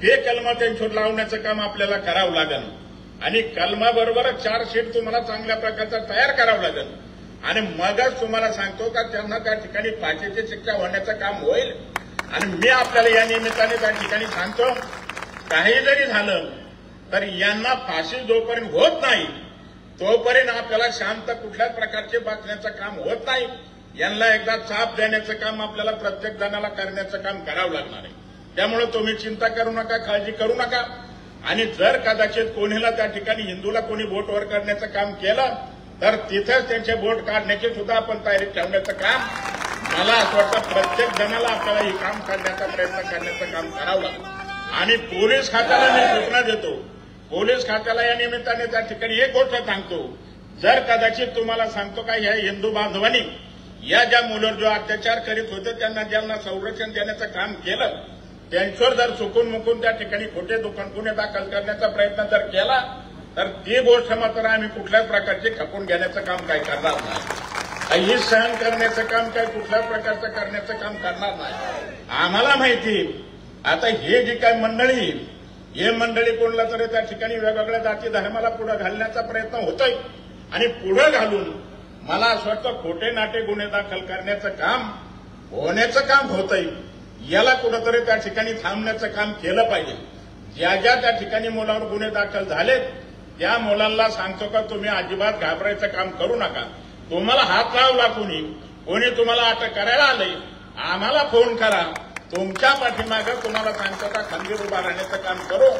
ते कलम त्यांच्यावर लावण्याचं काम आपल्याला करावं लागेल. आणि कलमाबरोबरच चार्जशीट तुम्हाला चांगल्या प्रकारचा तयार करावं लागेल. आणि मगच तुम्हाला सांगतो का त्यांना त्या ठिकाणी फाशीची शिक्षा होण्याचं काम होईल. आणि मी आपल्याला या निमित्ताने त्या ठिकाणी सांगतो, काही जरी झालं तर यांना फाशी जोपर्यंत होत नाही तोपर्यंत आपल्याला शांत कुठल्याच प्रकारचे बसण्याचं काम होत नाही. यांना एकदा चाप देण्याचं काम आपल्याला प्रत्येक जणाला करण्याचं काम करावं लागणार आहे. त्यामुळे तुम्ही चिंता करू नका, काळजी करू नका. आणि जर कदाचित कोणीला त्या ठिकाणी हिंदूला कोणी बोट वर करण्याचं काम केलं तर तिथेच त्यांचे बोट काढण्याची सुद्धा आपण तयारी ठेवण्याचं काम, मला असं वाटतं प्रत्येक जणाला आपल्याला हे काम करण्याचा प्रयत्न करण्याचं काम करावं लागेल. आणि पोलीस खात्याला मी सूचना देतो, पोलीस खात्याला या निमित्ताने त्या ठिकाणी एक गोष्ट सांगतो, जर कदाचित तुम्हाला सांगतो का या हिंदू बांधवांनी या ज्या मुलांवर जो अत्याचार करीत होते त्यांना ज्यांना संरक्षण देण्याचं काम केलं त्यांच्यावर जर चुकून मुकून त्या ठिकाणी खोटे गुन्हे दाखल करण्याचा प्रयत्न जर केला तर ती गोष्ट मात्र आम्ही कुठल्याच प्रकारची खपून घेण्याचं काम काय करणार नाही. ही सहन करण्याचं काम काय कुठल्याच प्रकारचं करण्याचं काम करणार नाही. आम्हाला माहिती आता हे जी काय मंडळी, हे मंडळी कोणला तरी त्या ठिकाणी वेगवेगळ्या जाती धर्माला पुढे घालण्याचा प्रयत्न होतोय. आणि पुढे घालून मला असं वाटतं खोटे नाटे गुन्हे दाखल करण्याचं काम होण्याचं काम होतंय. याला कुठंतरी त्या ठिकाणी थांबण्याचं काम केलं पाहिजे. ज्या ज्या त्या ठिकाणी मुलावर गुन्हे दाखल झालेत त्या मुलांना सांगतो का तुम्ही अजिबात घाबरायचं काम करू नका. तुम्हाला हात लावला कोणी तुम्हाला अटक करायला आलंय, आम्हाला फोन करा. तुमच्या पाठीमागं तुम्हाला सांगतो का खंबीर उभा राहण्याचं काम करू.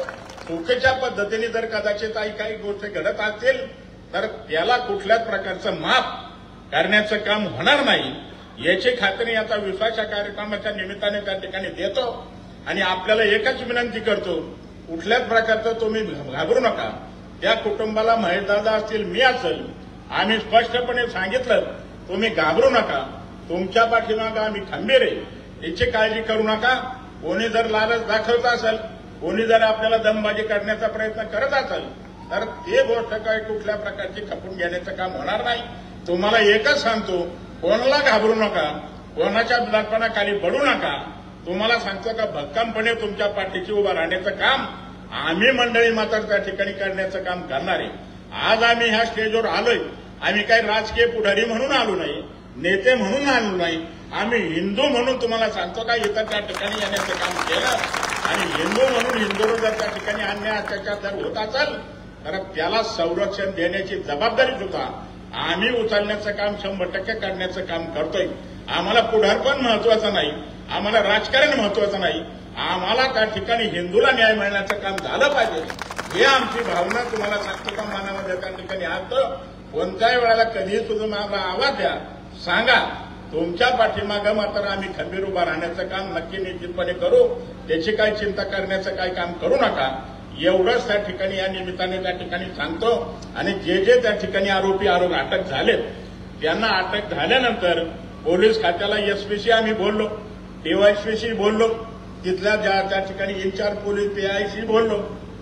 चुकीच्या पद्धतीने जर कदाचित काही गोष्टी घडत असतील तर त्याला कुठल्याच प्रकारचं माफ करण्याचं काम होणार नाही याची खात्री आता विश्वाच्या कार्यक्रमाच्या निमित्ताने त्या ठिकाणी देतो. आणि आपल्याला एकच विनंती करतो, कुठल्याच प्रकारचं तुम्ही घाबरू नका. त्या कुटुंबाला महेशदादा असतील, मी असेल, आम्ही स्पष्टपणे सांगितलं तुम्ही घाबरू नका, तुमच्या पाठीमागं आम्ही खंबीर आहे, याची काळजी करू नका. कोणी जर लालच दाखवत असेल, कोणी जर आपल्याला दमबाजी करण्याचा प्रयत्न करत असेल तर ते गोष्ट काय कुठल्या प्रकारची खपून घेण्याचं काम होणार नाही. तुम्हाला एकच सांगतो, कोणाला घाबरू नका, कोणाच्या दडपणाखाली पडू नका. तुम्हाला सांगतो का भक्कमपणे तुमच्या पाठीशी उभं राहण्याचं काम आम्ही मंडळी मात्र त्या ठिकाणी करण्याचं काम करणार आहे. आज आम्ही ह्या स्टेजवर आलोय, आम्ही काही राजकीय पुढारी म्हणून आलो नाही, नेते म्हणून आलो नाही, आम्ही हिंदू म्हणून तुम्हाला सांगतो का इथं त्या ठिकाणी येण्याचं काम केलं. आणि हिंदू म्हणून हिंदूवर जर त्या ठिकाणी अन्याय अत्याचार जर होत असेल तर त्याला संरक्षण देण्याची जबाबदारी सुद्धा आम्ही उचलण्याचं काम 100% करण्याचं काम करतोय. आम्हाला पुढारपण महत्वाचं नाही, आम्हाला राजकारण महत्वाचं नाही, आम्हाला त्या ठिकाणी हिंदूला न्याय मिळण्याचं काम झालं पाहिजे. ही आमची भावना तुम्हाला सांगतो का मनामध्ये त्या ठिकाणी असतं. कोणत्याही वेळेला कधीही सुद्धा मला आवाज द्या, सांगा. तुमच्या पाठीमागं मात्र आम्ही खंबीर उभा राहण्याचं काम नक्की निश्चितपणे करू. त्याची काही चिंता करण्याचं काही काम करू नका. एवढंच त्या ठिकाणी या निमित्ताने त्या ठिकाणी सांगतो. आणि जे त्या ठिकाणी आरोपी अटक झालेत त्यांना अटक झाल्यानंतर पोलीस खात्याला एसपीशी आम्ही बोललो, डीवायएसपीशी बोललो, तिथल्या त्या ठिकाणी इन्चार्ज पोलीस पीआयशी बोललो.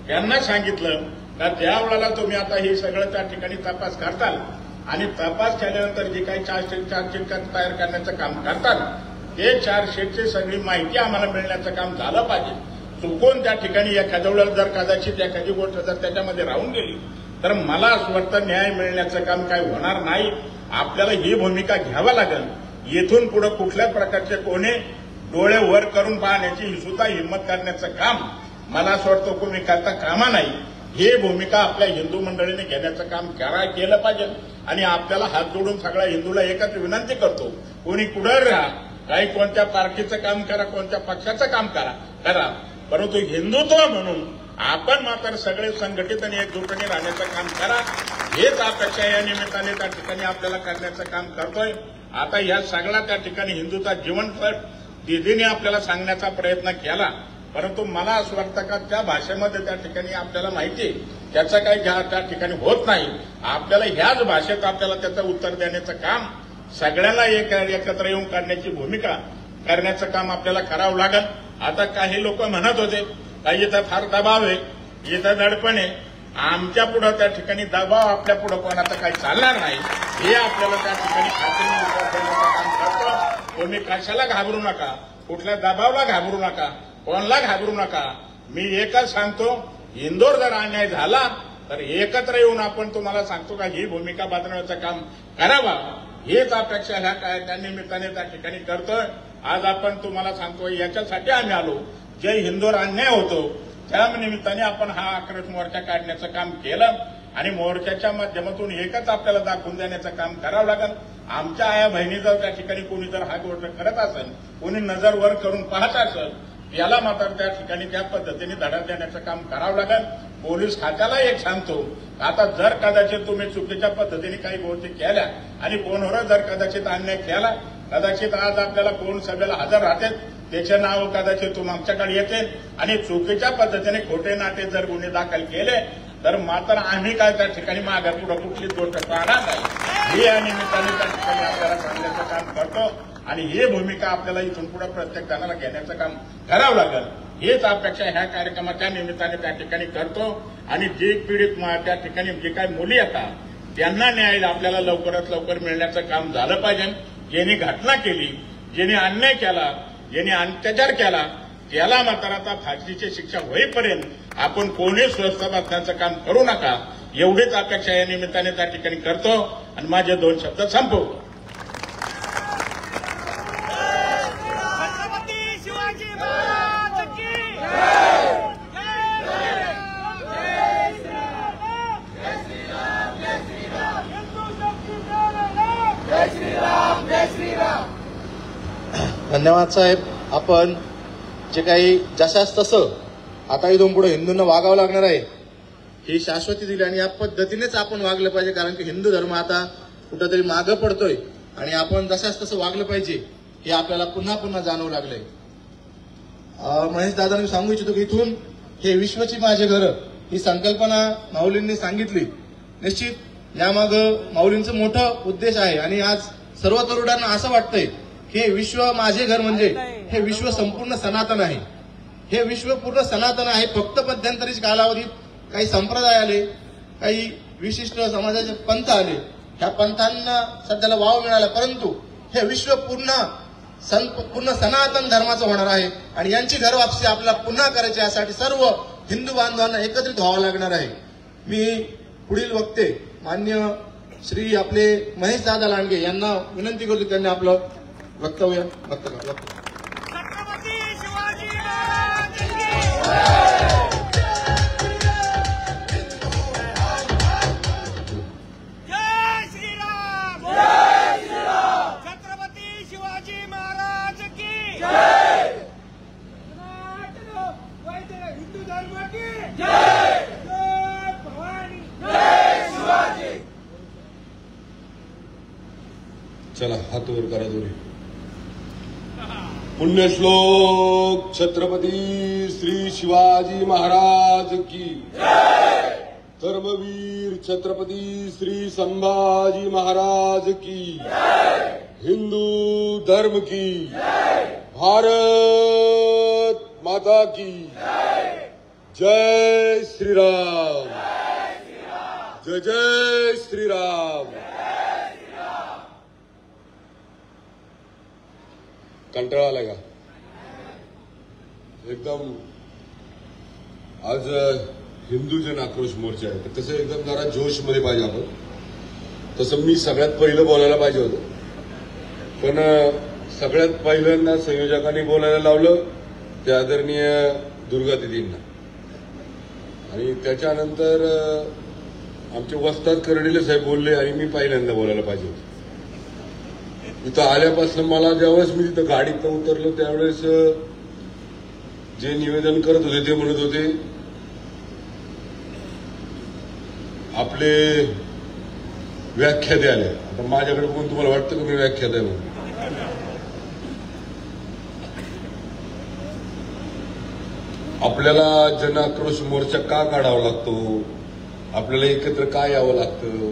त्यांना सांगितलं का त्यावेळेला तुम्ही आता हे सगळं त्या ठिकाणी तपास करताल आणि तपास केल्यानंतर जे काही चार्जशीट तयार करण्याचं काम करताल ते चार्जशीटची सगळी माहिती आम्हाला मिळण्याचं काम झालं पाहिजे. चुकून त्या ठिकाणी एखाद्या वेळेला जर कदाचित एखादी गोष्ट जर त्याच्यामध्ये राहून गेली तर मला असं वाटतं न्याय मिळण्याचं काम काय होणार नाही. आपल्याला ही भूमिका घ्यावी लागेल. येथून पुढे कुठल्याच प्रकारचे कोणी डोळे वर करून पाहण्याची सुद्धा हिंमत करण्याचं काम मला असं वाटतं कोणी करता कामा नाही. ही भूमिका आपल्या हिंदू मंडळीने घेण्याचं काम केलं पाहिजे. आणि आपल्याला हात जोडून सगळ्या हिंदूला एकच विनंती करतो, कोणी कुठं राहा, काही कोणत्या पार्टीचं काम करा, कोणत्या पक्षाचं काम करा, परंतु हिंदुत्व म्हणून आपण मात्र सगळे संघटित आणि एकजुटीने राहण्याचं काम करा. हेच अपेक्षा या निमित्ताने त्या ठिकाणी आपल्याला करण्याचं काम करतोय. आता या सगळ्या त्या ठिकाणी हिंदूचा जीवनपट दिदीने आपल्याला सांगण्याचा प्रयत्न केला, परंतु मला असं वाटतं का त्या भाषेमध्ये त्या ठिकाणी आपल्याला माहिती आहे त्याचं काही त्या ठिकाणी होत नाही. आपल्याला ह्याच भाषेत आपल्याला त्याचं उत्तर देण्याचं काम, सगळ्यांना एकत्र येऊन करण्याची भूमिका करण्याचं काम आपल्याला करावं लागेल. आता काही लोक म्हणत होते काही इथं फार दबाव आहे, इथं दडपण आहे, आमच्या पुढं त्या ठिकाणी दबाव आपल्या पुढं कोणाचं काही चालणार नाही, हे आपल्याला त्या ठिकाणी खात्रीने उत्तर देण्याचं काम करतो. तुम्ही कशाला घाबरू नका, कुठल्या दबावाला घाबरू नका, कोणाला घाबरू नका. मी एकच सांगतो, इंदोर जर अन्याय झाला तर एकत्र येऊन आपण तुम्हाला सांगतो का ही भूमिका बदलण्याचं काम करावा. हेच अपेक्षा ह्या काय त्या निमित्ताने त्या ठिकाणी करतोय. आज आपण तुम्हाला सांगतो याच्यासाठी आम्ही आलो, जे हिंदोर अन्याय होतो त्या निमित्ताने आपण हा आक्रोश मोर्चा काढण्याचं काम केलं आणि मोर्चाच्या माध्यमातून एकच आपल्याला दाखवून देण्याचं काम करावं लागेल. आमच्या आया बहिणी जर त्या ठिकाणी कोणी जर हा गोष्ट करत असेल, कोणी नजर वर करून पाहत असेल, याला मात्र त्या ठिकाणी त्या पद्धतीने धडा देण्याचं काम करावं लागेल. पोलीस खात्याला एक सांगतो, आता जर कदाचित तुम्ही चुकीच्या पद्धतीने काही गोष्टी केल्या आणि कोणावर जर कदाचित अन्याय केला, कदाचित आज आपल्याला कोण सभेला हजर राहतात त्याचे नाव कदाचित आमच्याकडे येते आणि चुकीच्या पद्धतीने खोटे नाटे जर गुन्हे दाखल केले तर मात्र आम्ही काय त्या ठिकाणी मागे पुढे कुठलीच गोष्ट पाहणार नाही. ही या निमित्ताने त्या ठिकाणी आपल्याला सांगण्याचं काम करतो आणि ही भूमिका आपल्याला इथून पुढे प्रत्येक जणाला घेण्याचं काम करावं लागेल. हेच अपेक्षा ह्या कार्यक्रमाच्या निमित्ताने त्या ठिकाणी करतो. आणि जे पीडित त्या ठिकाणी जे काही मुली येतात त्यांना न्याय आपल्याला लवकरात लवकर मिळण्याचं काम झालं पाहिजे. ज्यांनी घटना केली, ज्यांनी अन्याय केला, ज्यांनी अत्याचार केला त्याला मात्र आता फाशीची शिक्षा होईपर्यंत आपण कोणी स्वस्थ बसण्याचं काम करू नका, एवढीच अपेक्षा या निमित्ताने त्या ठिकाणी करतो आणि माझे 2 शब्द संपवतो. छत्रपती शिवाजी महाराज की जय. जय श्रीराम. जय श्रीराम. जय श्रीराम. हिंदू शक्ती लढा. जय श्रीराम. जय श्रीराम. धन्यवाद साहेब. आपण जे काही जशास तसं आता इथून पुढे हिंदूंना वागावं लागणार आहे ही शाश्वती दिली आणि या पद्धतीनेच आपण वागलं पाहिजे, कारण की हिंदू धर्म आता कुठंतरी मागं पडतोय आणि आपण जशास तसं वागलं पाहिजे हे आपल्याला पुन्हा पुन्हा जाणवू लागलंय. महेश दादांनी सांगू इच्छितो की इथून हे विश्वची माझे घर ही संकल्पना माऊलींनी सांगितली. निश्चित यामागं माऊलींचं मोठं उद्देश आहे आणि आज सर्व तरुणांना असं वाटतंय हे विश्व माझे घर म्हणजे हे विश्व संपूर्ण सनातन आहे. हे विश्व पूर्ण सनातन आहे. फक्त मध्यंतरीच्या कालावधीत काही संप्रदाय आले, काही विशिष्ट समाजाचे पंथ आले, ह्या पंथांना सध्याला वाव मिळाला, परंतु हे विश्व पूर्ण सनातन धर्माचं होणार आहे आणि यांची घर वापसी आपल्याला पुन्हा करायची. यासाठी सर्व हिंदू बांधवांना एकत्रित व्हावं लागणार आहे. मी पुढील वक्ते मान्य श्री आपले महेश दादा लांडगे यांना विनंती करतो त्यांनी आपलं वक्तव्य व्यक्त करा. छत्रपती शिवाजी महाराज की जय. जय श्रीराम. जय श्रीराम. छत्रपती शिवाजी महाराज की जय. हिंदू धर्म की जय. जय भवानी. जय शिवाजी. चला हात वर करा दोन्ही. पुण्यश्लोक छत्रपती श्री शिवाजी महाराज की जय. धर्मवीर छत्रपती श्री संभाजी महाराज की जय. हिंदू धर्म की जय. भारत माता की जय. जय श्रीराम. जय जय श्रीराम. कंटाळा आलाय का एकदम? आज हिंदू जन आक्रोश मोर्चा आहे, तर तसं एकदम जरा जोशमध्ये पाहिजे आपण. तसं मी सगळ्यात पहिलं बोलायला पाहिजे होतं, पण सगळ्यात पहिल्यांदा संयोजकांनी बोलायला लावलं ते आदरणीय दुर्गा दिदींना, आणि त्याच्यानंतर आमचे वस्ताद कर्डिले साहेब बोलले आणि मी पहिल्यांदा बोलायला पाहिजे होतं. इथं आल्यापासून मला ज्यावेळेस मी तिथं गाडीत उतरलो त्यावेळेस जे निवेदन करत होते ते म्हणत होते आपले व्याख्या द्यायला. आता माझ्याकडे बघून तुम्हाला वाटतं का मी व्याख्या द्या म्हणून? आपल्याला जन आक्रोश मोर्चा का काढावा लागतो, आपल्याला एकत्र का यावं लागतं,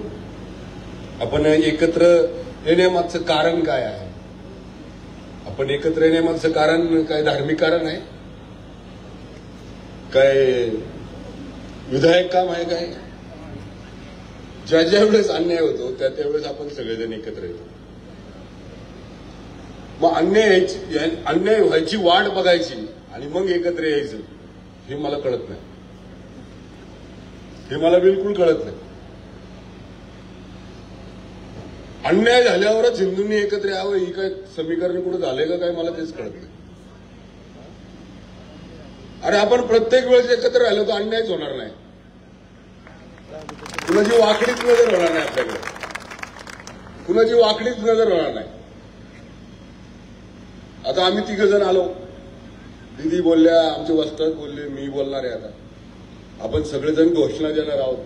आपण एकत्र येण्यामागचं कारण काय आहे, आपण एकत्र येण्यामागचं कारण काय धार्मिक कारण आहे, काय विधायक काम आहे, काय ज्या ज्या वेळेस अन्याय होतो त्या त्यावेळेस आपण सगळेजण एकत्र येतो. मग अन्याय व्हायची वाट बघायची आणि मग एकत्र यायचं हे मला कळत नाही, हे मला बिलकुल कळत नाही. अन्याय झाल्यावरच हिंदूंनी एकत्र यावं ही काय समीकरण कुठं झालंय का काय मला तेच कळत नाही. अरे आपण प्रत्येक वेळेस एकत्र राहिलो तर अन्यायच होणार नाही, कुणाची वाकडीच नजर होणार नाही, आपल्याकडे कुणाची वाकडीच नजर होणार नाही. आता आम्ही 3 जण आलो, दिदी बोलल्या, आमचे वस्ताद बोलले, मी बोलणार आहे. आता आपण सगळेजण घोषणा देणार आहोत,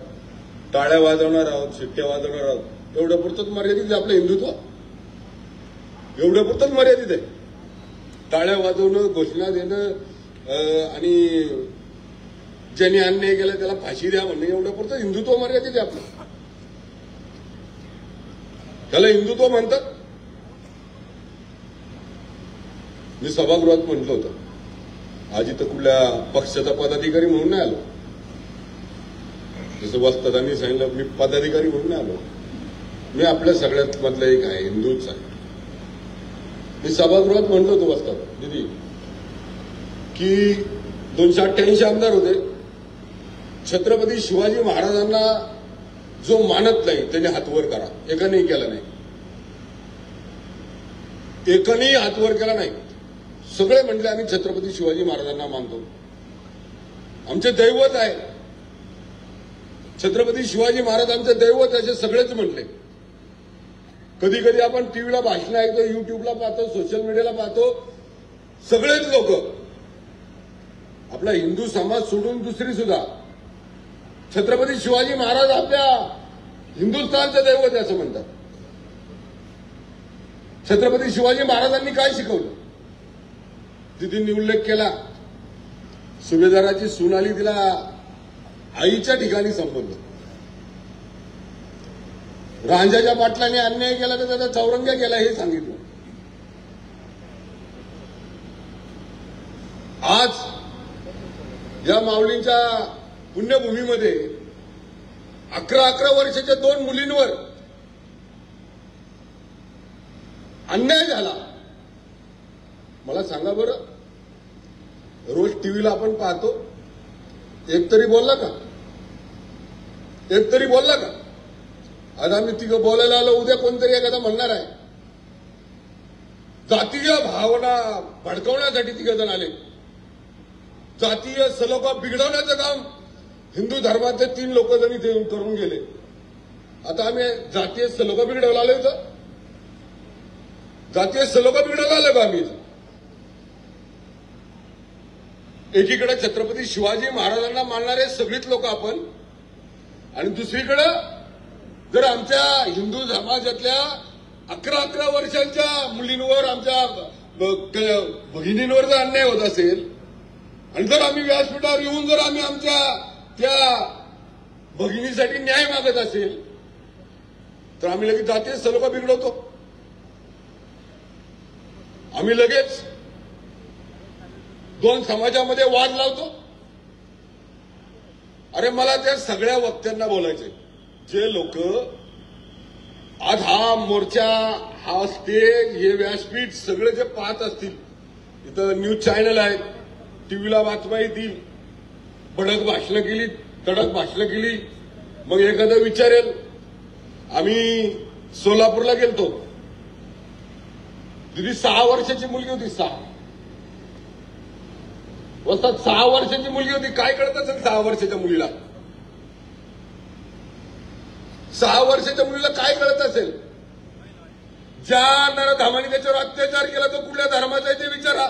टाळ्या वाजवणार आहोत, शिट्ट्या वाजवणार आहोत. एवढं पुरतंच मर्यादित आहे आपलं हिंदुत्व, एवढं पुरतंच मर्यादित आहे. टाळ्या वाजवणं, घोषणा देणं आणि ज्यांनी अन्याय केला त्याला फाशी द्या म्हणणं, एवढं पुरतं हिंदुत्व मर्यादित आहे आपलं. त्याला हिंदुत्व म्हणतात. मी सभागृहात म्हटलं होतं, आज इथं कुठल्या पक्षाचा पदाधिकारी म्हणून नाही आलो, जसं वस्तादांनी सांगितलं मी पदाधिकारी म्हणून नाही आलो, मी आपल्या सगळ्यात मधला एक आहे, हिंदूच आहे. मी सभागृहात म्हणलं होतं वस्ताद दिदी की 288 आमदार होते, छत्रपती शिवाजी महाराजांना जो मानत नाही त्याने हातवर करा. एकानेही केला नाही, एकानेही हातवर केला नाही. सगळे म्हटले आम्ही छत्रपती शिवाजी महाराजांना मानतो, आमचे दैवत आहे छत्रपती शिवाजी महाराज, आमचे दैवत असे सगळेच म्हटले. कधी कधी आपण टीव्हीला भाषण ऐकतो, युट्यूबला पाहतो, सोशल मीडियाला पाहतो, सगळेच लोक आपला हिंदू समाज सोडून दुसरी सुद्धा छत्रपती शिवाजी महाराज आपल्या हिंदुस्थानचे दैवत असं म्हणतात. छत्रपती शिवाजी महाराजांनी काय शिकवलं? दिदींनी उल्लेख केला, सुभेदाराची सून आली, तिला आईच्या ठिकाणी संबोधलं. रांजाच्या पाटलाने अन्याय केला तर त्याचा चौरंग्या केला हे सांगितलं. आज या माऊलींच्या पुण्यभूमीमध्ये 11 वर्षाच्या 2 मुलींवर अन्याय झाला. मला सांगा बरं, रोज टीव्हीला आपण पाहतो, एक तरी बोलला का? एक तरी बोलला का? आज आम्ही 3 बोलायला आलो, उद्या कोणतरी एखादा म्हणणार आहे. जातीय भावना भडकवण्यासाठी 3 जण आले, जातीय सलोखा बिघडवण्याचं काम हिंदू धर्माचे 3 लोक जण इथे करून गेले. आता आम्ही जातीय सलोखा बिघडवला आलो इथं? जातीय सलोखा बिघडवला आलो का आम्ही? एकीकडे छत्रपती शिवाजी महाराजांना मानणारे सगळीच लोक आपण, आणि दुसरीकडे जर आमच्या हिंदू समाजातल्या 11 वर्षांच्या मुलींवर, आमच्या भगिनींवर जर अन्याय होत असेल, आणि जर आम्ही व्यासपीठावर येऊन जर आम्ही आमच्या त्या भगिनीसाठी न्याय मागत असेल, तर आम्ही लगेच जातीय सलोखा बिघडवतो. आम्ही लगेच 2 समाजामध्ये वाद लावतो. अरे मला त्या सगळ्या वक्त्यांना बोलायचंय, जे लोक आज हा मोर्चा, हा स्टेज, हे व्यासपीठ सगळे जे पाहत असतील, इथं न्यूज चॅनल आहेत, टीव्हीला बातम्या येतील, भडक भाषणं केली, कडक भाषणं केली. मग एखादा विचारेल, आम्ही सोलापूरला गेलतो, तिथे 6 वर्षाची मुलगी होती. 6 वर्षाची मुलगी होती. काय कळत असेल 6 वर्षाच्या मुलीला? 6 वर्षाच्या मुलीला काय कळत असेल? ज्या नरधामाने त्याच्यावर अत्याचार केला तो कुठल्या धर्माचा आहे ते विचारा.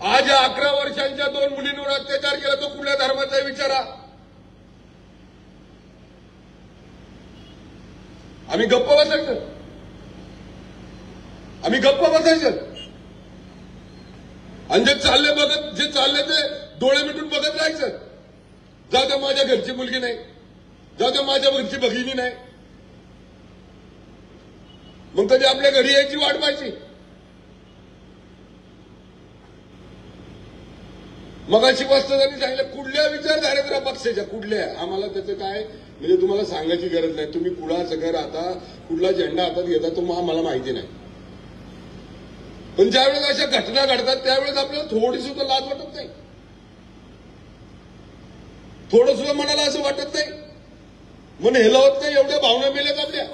आज 11 वर्षांच्या 2 मुलींवर अत्याचार केला तो कुठल्या धर्माचा आहे विचारा. आम्ही गप्प बसायचं? आम्ही गप्प बसायचं? आणि जे चालले ते डोळे मिटून बघत राहायचं. जाऊ द्या माझ्या घरची मुलगी नाही, जाऊ द्या माझ्या घरची भगिनी नाही. मग कधी आपल्या घरी यायची वाट पाहायची? मगाशी वस्तादांनी सांगितलं कुठल्या विचारधारेत पक्षाच्या, कुठल्या, आम्हाला त्याचं काय म्हणजे तुम्हाला सांगायची गरज नाही. तुम्ही कुणाचं घर आता कुठला झेंडा हातात घेता तो आम्हाला माहिती नाही. पण ज्यावेळेस अशा घटना घडतात त्यावेळेस आपल्याला थोडी सुद्धा लाज वाटत नाही, थोडं सुद्धा मनाला असं वाटत नाही, मन हेलवत नाही. एवढ्या भावना मेल्यात आपल्या,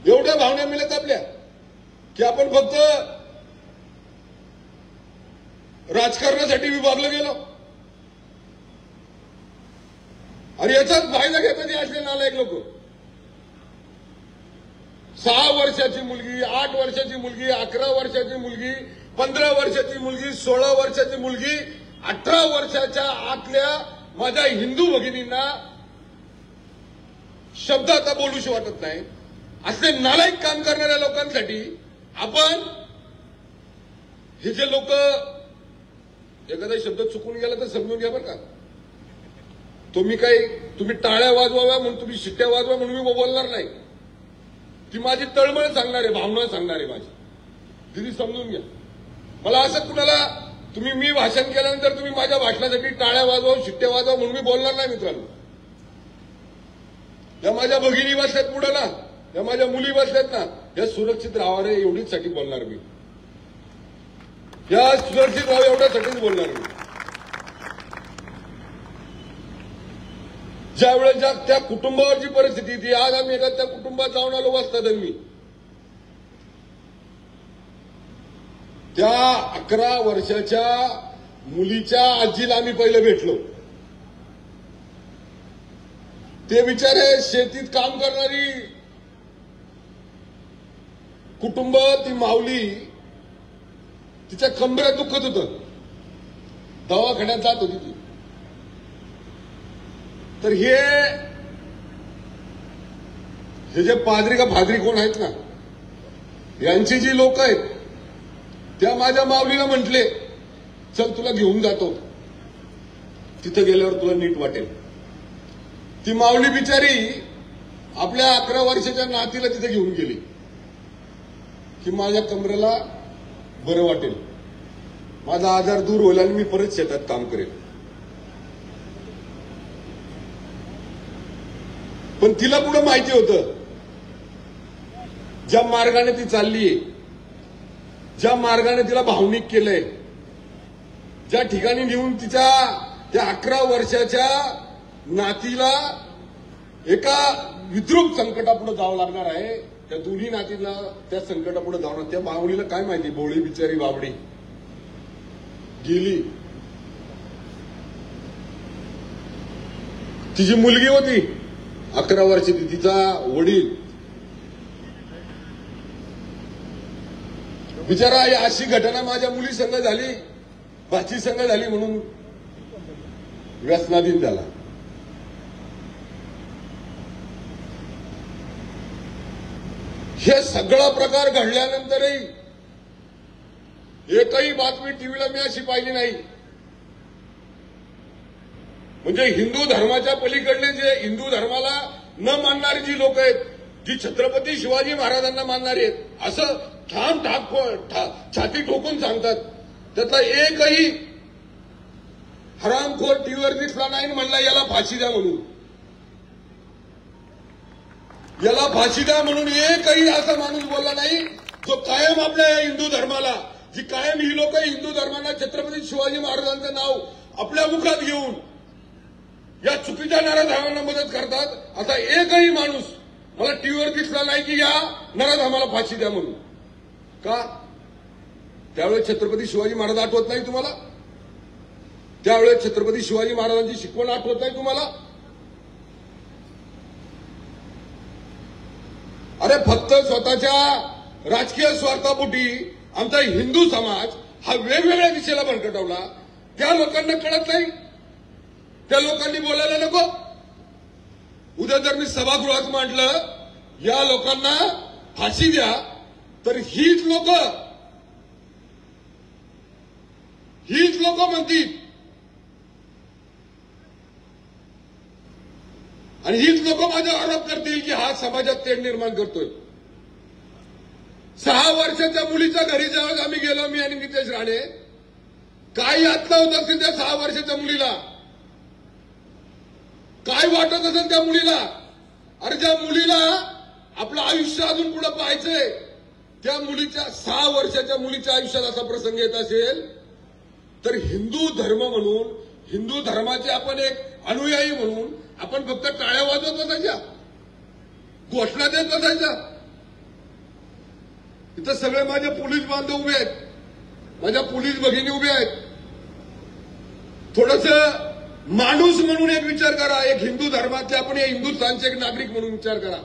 एवढ्या भावना मेल्यात आपल्या की आपण फक्त राजकारणासाठी विभागलं गेलो. आणि याचाच फायदा घेतात असले नालायक लोक. 6 वर्षाची मुलगी, 8 वर्षाची मुलगी, 11 वर्षाची मुलगी, 15 वर्षाची मुलगी, 16 वर्षाची मुलगी, 18 वर्षाच्या आतल्या माझ्या हिंदू भगिनींना शब्द आता बोलूशी वाटत नाही. असले नालायक काम करणाऱ्या लोकांसाठी आपण हे जे लोक, एखादा शब्द चुकून गेला तर समजून घ्या बरं का. तुम्ही टाळ्या वाजवाव्या म्हणून, तुम्ही शिट्ट्या वाजवा म्हणून मी बोलणार नाही. ती माझी तळमळ सांगणार आहे, भावना सांगणार आहे माझी. तिथे समजून घ्या. मला असं कुणाला मी भाषण केल्यानंतर तुम्ही माझ्या भाषणासाठी टाळ्या वाजवा, शिट्ट्या वाजवा म्हणून मी बोलणार नाही मित्रांनो. या माझ्या भगिनी बसल्यात पुढे ना, या माझ्या मुली बसल्यात ना, या सुरक्षित राहावं रे एवढीच साठी बोलणार मी. या सुरक्षित राहावं एवढ्यासाठीच बोलणार मी. ज्या वेळेस त्या कुटुंबावरची परिस्थिती ती, आज आम्ही एका त्या कुटुंबात जाऊन आलो असतात. मी त्या 11 वर्षाच्या मुलीच्या आजीला आम्ही पहिलं भेटलो. ते बिचारे शेतीत काम करणारी कुटुंब, ती माऊली, तिच्या कंबऱ्यात दुखत होतं, दवाखान्यात जात होती ती. तर हे जे पादरी का फादरी कोण आहेत ना, यांची जी लोक आहेत त्या माझ्या माऊलीला म्हटले चल तुला घेऊन जातो, तिथं गेल्यावर तुला नीट वाटेल. ती माऊली बिचारी आपल्या 11 वर्षाच्या नातीला तिथे घेऊन गेली की माझ्या कमरेला बरं वाटेल, माझा आजार दूर होईल आणि मी परत शेतात काम करेल. पण तिला पुढे माहिती होतं ज्या मार्गाने ती चाललीये, ज्या मार्गाने तिला भावनिक केलंय, ज्या ठिकाणी नेऊन तिच्या त्या 11 वर्षाच्या नातीला एका विद्रूप संकटापुढे जावं लागणार आहे, त्या दोन्ही नातीला त्या संकटापुढे जावणार. त्या माऊलीला काय माहिती, भोळी बिचारी बाबडी गेली. तिची मुलगी होती 11 वर्षाची, तिचा वडील बिचारा, अशी घटना माझ्या मुली संग झाली, भाची संग झाली म्हणून व्यसनाधीन झाला. हे सगळा प्रकार घडल्यानंतरही एकही बातमी टीव्हीला मी अशी पाहिली नाही. म्हणजे हिंदू धर्माच्या पलीकडले, जे हिंदू धर्माला न मानणारी जी लोक आहेत, जी छत्रपती शिवाजी महाराजांना मानणारी आहेत, असं ठाम छाती ठोकून सांगतात, त्यातला एकही हरामखोर टीव्हीवर दिसला नाही म्हणला याला फाशी द्या म्हणून, याला फाशी द्या म्हणून एकही असा माणूस बोलला नाही जो कायम आपल्या हिंदू धर्माला, जी कायम ही लोक हिंदू धर्मांना छत्रपती शिवाजी महाराजांचं नाव आपल्या मुखात घेऊन या चुकीच्या नराधमांना मदत करतात, असा एकही माणूस मला टीव्हीवर दिसला नाही की या नराधमाला फाशी द्या म्हणून. का? त्यावेळेस छत्रपती शिवाजी महाराज आठवत नाही तुम्हाला? त्यावेळेस छत्रपती शिवाजी महाराजांची शिकवण आठवत नाही तुम्हाला? अरे फक्त स्वतःच्या राजकीय स्वार्थापोटी आमचा हिंदू समाज हा वेगवेगळ्या दिशेला भरकटवला. त्या लोकांना कळत नाही? त्या लोकांनी बोलायला नको? उद्या जर मी सभागृहात मांडलं या लोकांना फाशी द्या, तर हीच लोक म्हणतील आणि हीच लोक माझ्यावर आरोप करतील की हा समाजात तेढ निर्माण करतोय. 6 वर्षाच्या मुलीच्या घरी जेव्हा आम्ही गेलो, मी आणि नितेश राणे, काय यातना होत असेल त्या 6 वर्षाच्या मुलीला, काय वाटत असेल त्या मुलीला. अरे ज्या मुलीला आपलं आयुष्य अजून पुढे पाहायचंय, त्या मुलीच्या 6 वर्षाच्या मुलीच्या आयुष्यात असा प्रसंग येत असेल तर हिंदू धर्म म्हणून, हिंदू धर्माचे आपण एक अनुयायी म्हणून आपण फक्त टाळ्या वाजवत बसायच्या, घोषणा देत बसायच्या. इथं सगळे माझे पोलीस बांधव उभे आहेत, माझ्या पोलीस भगिनी उभे आहेत. थोडस माणूस म्हणून एक विचार करा, एक हिंदू धर्माचे आपण या हिंदुस्थानचे एक नागरिक म्हणून विचार करा.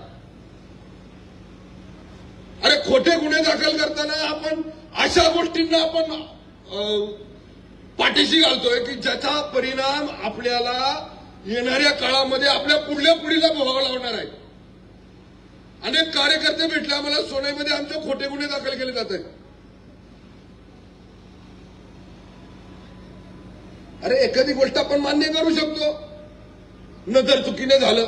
अरे खोटे गुन्हे दाखल करताना आपण अशा गोष्टींना आपण पाठीशी घालतोय की ज्याचा परिणाम आपल्याला येणाऱ्या काळामध्ये आपल्या पुढल्या पिढीला भोगावं लागणार आहे. अनेक कार्यकर्ते भेटले आम्हाला सोनईमध्ये, आमचे खोटे गुन्हे दाखल केले जात आहेत. अरे एखादी गोष्ट आपण मान्य करू शकतो, नजर चुकीने झालं,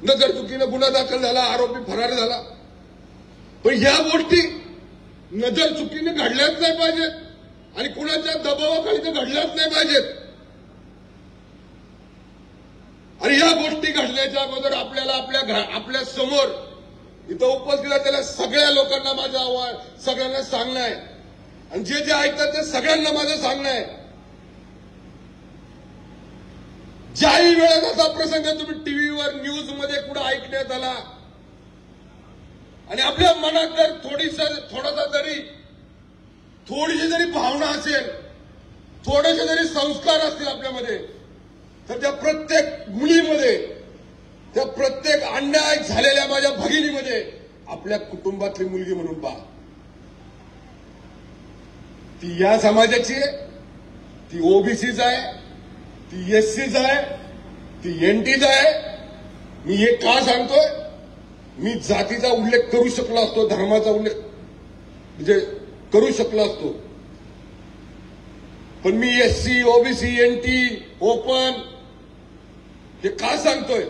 नजर चुकीने गुन्हा दाखल झाला, आरोपी फरार झाला, पण ह्या गोष्टी नजर चुकीने घडल्याच नाही पाहिजेत आणि कुणाच्या दबावाखाली तर घडल्याच नाही पाहिजेत. आणि या गोष्टी घडल्याच्या अगोदर आपल्याला आपल्या समोर इथं उपस्थित असलेल्या सगळ्या लोकांना माझं आव्हान, सगळ्यांना सांगणं आहे आणि जे जे ऐकतात ते सगळ्यांना माझं सांगणं आहे, ज्याही वेळेस असा प्रसंग तुम्ही टीव्हीवर न्यूजमध्ये कुठं ऐकण्यात आला आणि आपल्या मनात जर थोडीशी जरी भावना असेल, थोडेसे जरी संस्कार असतील आपल्यामध्ये, तर त्या प्रत्येक मुलीमध्ये, त्या प्रत्येक अन्याय झालेल्या माझ्या भगिनीमध्ये आपल्या कुटुंबातली मुलगी म्हणून पहा. ती या समाजाची आहे, ती ओबीसीच आहे, ती एससीच आहे, ती एनटीच आहे. मी हे का सांगतोय? मी जातीचा उल्लेख करू शकलो असतो, धर्माचा उल्लेख म्हणजे करू शकलो असतो, पण मी एससी, ओबीसी, एनटी, ओपन हे का सांगतोय?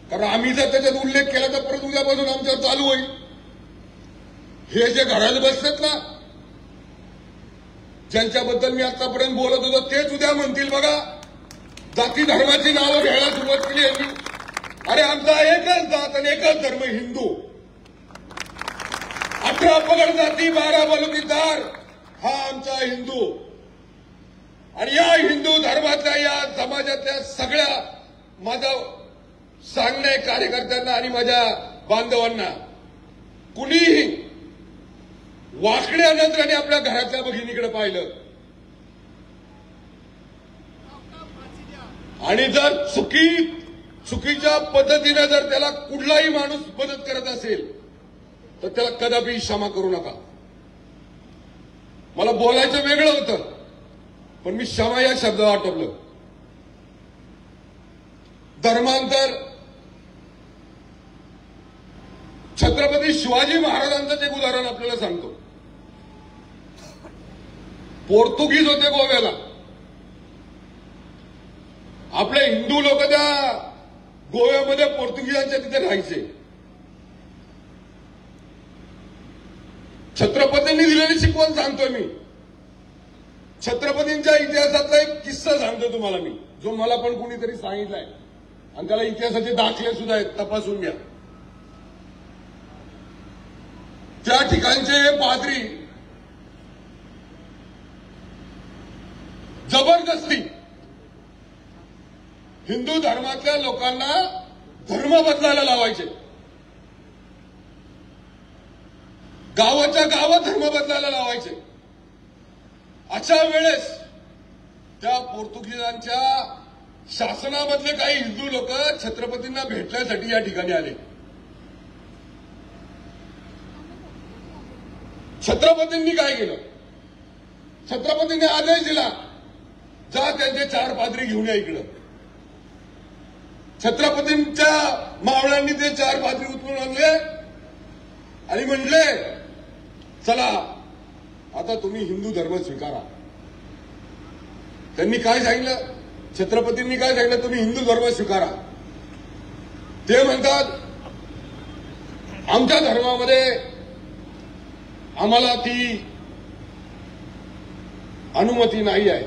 कारण आम्ही जर त्याच्यात उल्लेख केला तर परत उद्यापासून आमच्यावर चालू होईल. हे जे घरात बसतात ना, ज्यांच्याबद्दल मी आतापर्यंत बोलत होतो, तेच उद्या म्हणतील बघा जाती धर्माची नावं घ्यायला सुरुवात केली यांनी. अरे आमचा एकच जात आणि एकच धर्म हिंदू. 18 पगड जाती 12 बलुतेदार हा आमचा हिंदू. आणि या हिंदू धर्मातल्या या समाजातल्या सगळ्या माझं सांगणं आहे कार्यकर्त्यांना आणि माझ्या बांधवांना, कुणीही वाकड्या नजरेने आपल्या घरातल्या भगिनीकडे पाहिलं आणि जर चुकीच्या पद्धतीने जर त्याला कुठलाही माणूस मदत करत असेल तर त्याला कदापि क्षमा करू नका. मला बोलायचं वेगळं होतं, पण मी क्षमा या शब्दावर आटोपलं. धर्मांतर छत्रपती शिवाजी महाराजांचं एक उदाहरण आपल्याला सांगतो. पोर्तुगीज होते गोव्याला, आपले हिंदू लोक त्या गोव्यामध्ये पोर्तुगीजांच्या तिथे राहायचे. छत्रपतींनी दिलेली शिकवण सांगतोय मी. छत्रपतींच्या इतिहासातला एक किस्सा सांगतो तुम्हाला मी, जो मला पण कोणीतरी सांगितलाय आणि त्याला इतिहासाचे दाखले सुद्धा आहेत, तपासून घ्या. त्या ठिकाणचे पाद्री जबरदस्ती हिंदू धर्मातल्या लोकांना धर्म बदलायला लावायचे, गावाच्या गावात धर्म बदलायला लावायचे. अशा वेळेस त्या पोर्तुगीजांच्या शासनामधले काही हिंदू लोक छत्रपतींना भेटण्यासाठी या ठिकाणी आले. छत्रपतींनी काय केलं? छत्रपतींनी आदेश दिला, जा त्यांचे 4 पादरी घेऊन या इकडं. छत्रपतींच्या मावळ्यांनी ते 4 पादरी उचलून आणले आणि म्हणले, चला आता तुम्ही हिंदू धर्म स्वीकारा. त्यांनी काय सांगितलं? छत्रपतींनी काय सांगितलं? तुम्ही हिंदू धर्म स्वीकारा. ते म्हणतात, आमच्या धर्मामध्ये आम्हाला ती अनुमती नाही आहे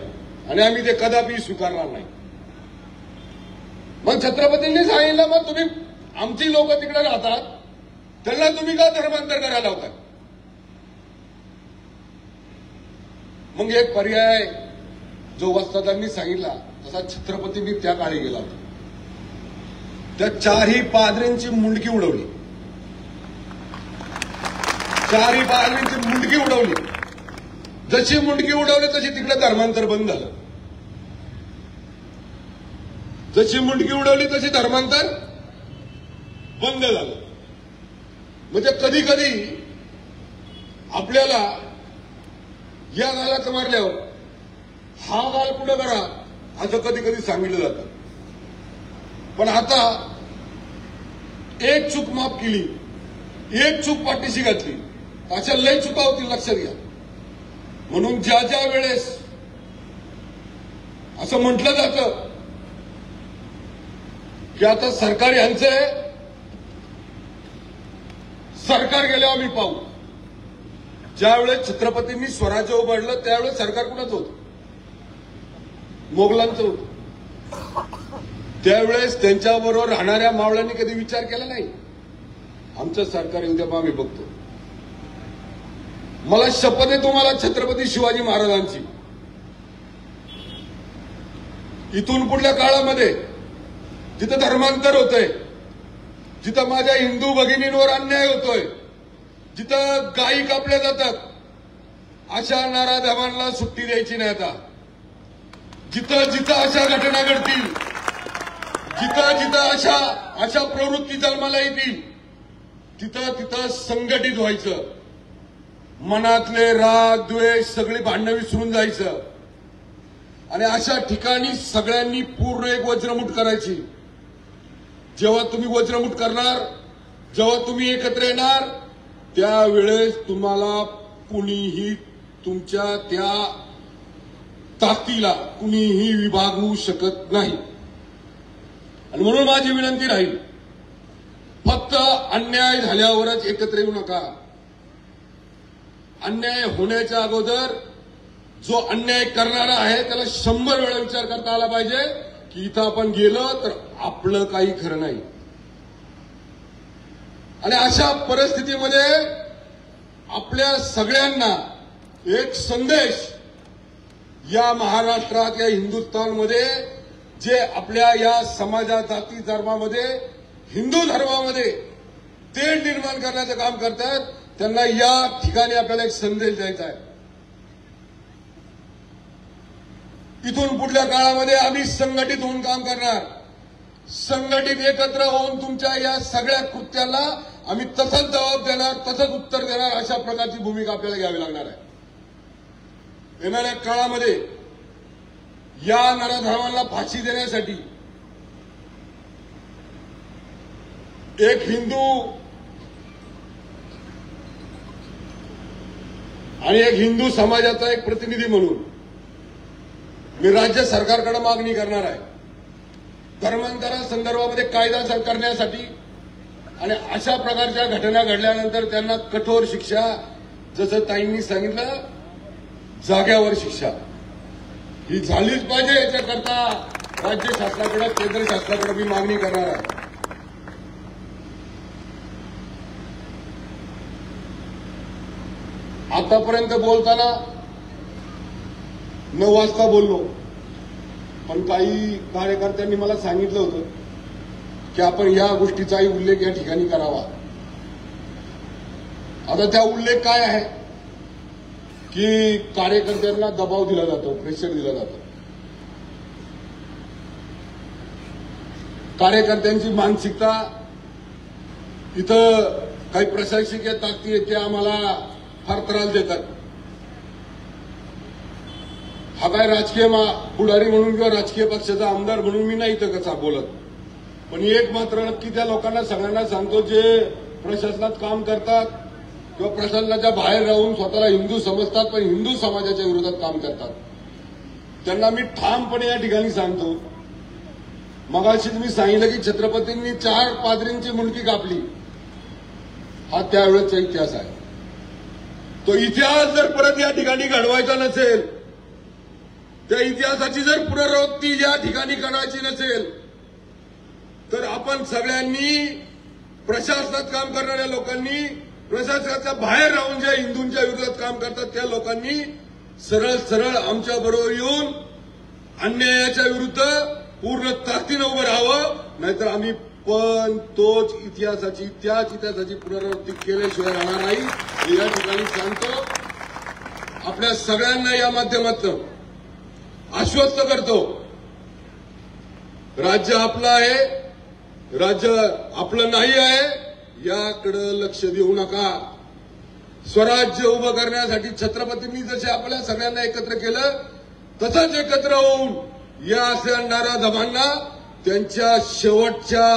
आणि आम्ही ते कदापि स्वीकारणार नाही. मग छत्रपतींनी सांगितलं, मग तुम्ही आमची लोक तिकडे राहतात, त्यांना तुम्ही का धर्मांतर करायला लावताय? मग एक पर्याय जो वस्तादांनी सांगितला तसा छत्रपतींनी त्या काळी गेला होता. त्या 4ही पादरींची मुंडकी उडवली. 4ही पादरींची मुंडकी उडवली. जशी मुंडकी उडवली तशी तिकडे धर्मांतर बंद झालं. जशी मुंडकी उडवली तशी धर्मांतर बंद झालं. म्हणजे कधी कधी आपल्याला या गालात मारल्यावर हा गाल पुढे करा असं कधी कधी सांगितलं जातं. पण आता एक चूक माफ केली, एक चूक पाठीशी घातली, अशा लय चुका होतील, लक्षात घ्या. म्हणून ज्या ज्या वेळेस असं म्हटलं जातं की आता सरकार यांचं आहे, सरकार गेल्यावर आम्ही पाहू. ज्यावेळेस छत्रपतींनी स्वराज्य उभारलं त्यावेळेस सरकार कुणाचं होतं? मोगलांचं होतं. त्यावेळेस त्यांच्याबरोबर राहणाऱ्या मावळ्यांनी कधी विचार केला नाही, आमचं सरकार येऊ द्या मग आम्ही बघतो. मला शपथ आहे तुम्हाला छत्रपती शिवाजी महाराजांची, इथून पुढल्या काळामध्ये जिथं धर्मांतर होतंय, जिथं माझ्या हिंदू भगिनींवर अन्याय होतोय, जिथं गायी कापल्या जातात, अशा नराधमांना सुट्टी द्यायची नाही. आता जिथं जिथं अशा घटना घडतील, जिथं जिथं अशा प्रवृत्ती जन्माला येतील, तिथं तिथं संघटित व्हायचं. मनातले राग द्वेष सगळी भांडणं विसरून जायचं आणि अशा ठिकाणी सगळ्यांनी पूर्ण एक वज्रमुठ करायची. जेव्हा तुम्ही वज्रमुठ करणार, जेव्हा तुम्ही एकत्र येणार, त्यावेळेस तुम्हाला कुणीही तुमच्या त्या ताकदीला कुणीही विभागू शकत नाही. आणि म्हणून माझी विनंती राहील, फक्त अन्याय झाल्यावरच एकत्र येऊ नका. अन्याय होण्याच्या अगोदर जो अन्याय करणारा आहे त्याला 100 वेळा विचार करता आला पाहिजे की इथं आपण गेलो तर आपलं काही खरं नाही. आणि अशा परिस्थितीमध्ये आपल्या सगळ्यांना एक संदेश या महाराष्ट्रात, या हिंदुस्थानमध्ये जे आपल्या या समाजात, जाती धर्मामध्ये, हिंदू धर्मामध्ये तेढ निर्माण करण्याचं काम करतात, त्यांना या ठिकाणी आपल्याला एक संदेश द्यायचा आहे. इथून पुढल्या काळामध्ये आम्ही संघटित होऊन काम करणार. संघटित एकत्र होऊन तुमच्या या सगळ्या कृत्याला आम्ही तसंच जबाब देणार, तसंच उत्तर देणार. अशा प्रकारची भूमिका आपल्याला घ्यावी लागणार आहे. येणाऱ्या काळामध्ये या नराधमांना फाशी देण्यासाठी एक हिंदू आणि एक हिंदू समाजाचा एक प्रतिनिधी म्हणून मी राज्य सरकारकडे मागणी करणार आहे. धर्मांतरासंदर्भामध्ये कायदा करण्यासाठी आणि अशा प्रकारच्या घटना घडल्यानंतर त्यांना कठोर शिक्षा, जसं ताईंनी सांगितलं, जाग्यावर शिक्षा ही झालीच पाहिजे. याच्याकरता राज्य शासनाकडे, केंद्र शासनाकडे मी मागणी करणार आहे. आतापर्यंत बोलताना 9 वाजता बोललो, पण काही कार्यकर्त्यांनी मला सांगितलं होतं की आपण या गोष्टीचाही उल्लेख या ठिकाणी करावा. आता त्या उल्लेख काय आहे की कार्यकर्त्यांना दबाव दिला जातो, प्रेशर दिला जातो. कार्यकर्त्यांची मानसिकता इथं काही प्रशासकीय ताकदी आहेत, ते आम्हाला फार त्रास देतात. हा काय राजकीय पुढारी म्हणून किंवा राजकीय पक्षाचा आमदार म्हणून मी नाही इथं कसा बोलत, पण एक मात्र नक्की त्या लोकांना सगळ्यांना सांगतो जे प्रशासनात काम करतात किंवा प्रशासनाच्या बाहेर राहून स्वतःला हिंदू समजतात पण हिंदू समाजाच्या विरोधात काम करतात, त्यांना मी ठामपणे या ठिकाणी सांगतो. मगाशीच मी सांगितलं की छत्रपतींनी 4 पादरींची मुंडकी कापली, हा त्यावेळेचा इतिहास आहे. तो इतिहास जर परत या ठिकाणी घडवायचा नसेल, त्या इतिहासाची जर पुनरावृत्ती या ठिकाणी करायची नसेल, तर आपण सगळ्यांनी प्रशासनात काम करणाऱ्या लोकांनी, प्रशासनाच्या बाहेर राहून ज्या हिंदूंच्या विरोधात काम करतात त्या लोकांनी सरळ सरळ आमच्या बरोबर येऊन अन्यायाच्या विरुद्ध पूर्ण ताकदीनं उभं राहावं, नाहीतर आम्ही पण त्याच इतिहासाची पुनरावृत्ती केल्याशिवाय राहणार नाही हे या ठिकाणी सांगतो. आपल्या सगळ्यांना या माध्यमातून आश्वस्त करतो, राज्य आपलं आहे, राज्य आपलं नाही आहे, याकडे लक्ष देऊ नका. स्वराज्य उभं करण्यासाठी छत्रपतींनी जसे आपल्या सगळ्यांना एकत्र केलं तसंच एकत्र होऊन या अशा नराधमांना त्यांच्या शेवटच्या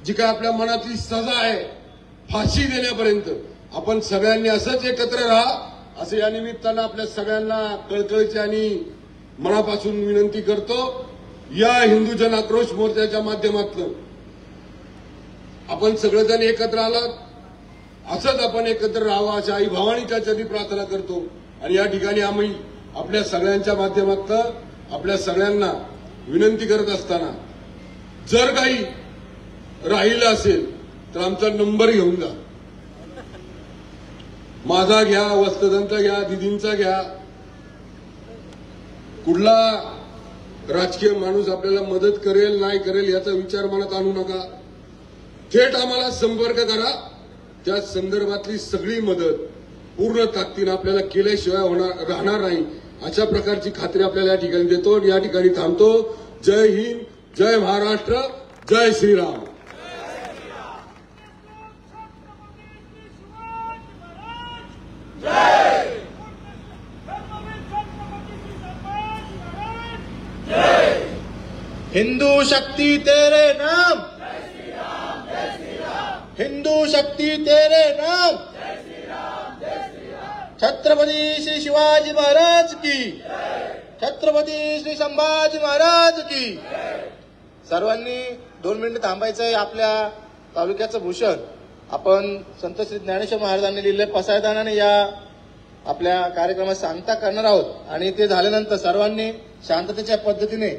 जी काय आपल्या मनातली सजा आहे फाशी देण्यापर्यंत आपण सगळ्यांनी असंच एकत्र राहा, असं या निमित्तानं आपल्या सगळ्यांना कळकळीची आणि मनापासून विनंती करतो. या हिंदू जन आक्रोश मोर्चाच्या माध्यमातून आपण सगळेजण एकत्र आलात, असंच आपण एकत्र राहावं अशा आई भवानीच्या चरणी प्रार्थना करतो. आणि या ठिकाणी आम्ही आपल्या सगळ्यांच्या माध्यमातून आपल्या सगळ्यांना विनंती करत असताना जर काही राहिलं असेल तर आमचा नंबर घेऊन जा, माझा घ्या, वस्त्रदांचा घ्या, दिदींचा घ्या. कुठला राजकीय माणूस आपल्याला मदत करेल नाही करेल याचा विचार मनात आणू नका. थेट आम्हाला संपर्क करा, त्या संदर्भातली सगळी मदत पूर्ण ताकदीनं आपल्याला केल्याशिवाय राहणार नाही अशा प्रकारची खात्री आपल्याला या ठिकाणी देतो. या ठिकाणी थांबतो. जय हिंद, जय महाराष्ट्र, जय श्रीराम. हिंदू शक्ति तेरे नाम, हिंदू शक्ति तेरे नाम, छत्रपती श्री शिवाजी महाराज की, छत्रपती श्री संभाजी महाराज की. सर्वांनी 2 मिनिटं थांबायचंय. आपल्या तालुक्याचं भूषण आपण संत श्री ज्ञानेश्वर महाराजांनी लिहिले पसायदानाने या आपल्या कार्यक्रमात सांगता करणार आहोत. आणि ते झाल्यानंतर सर्वांनी शांततेच्या पद्धतीने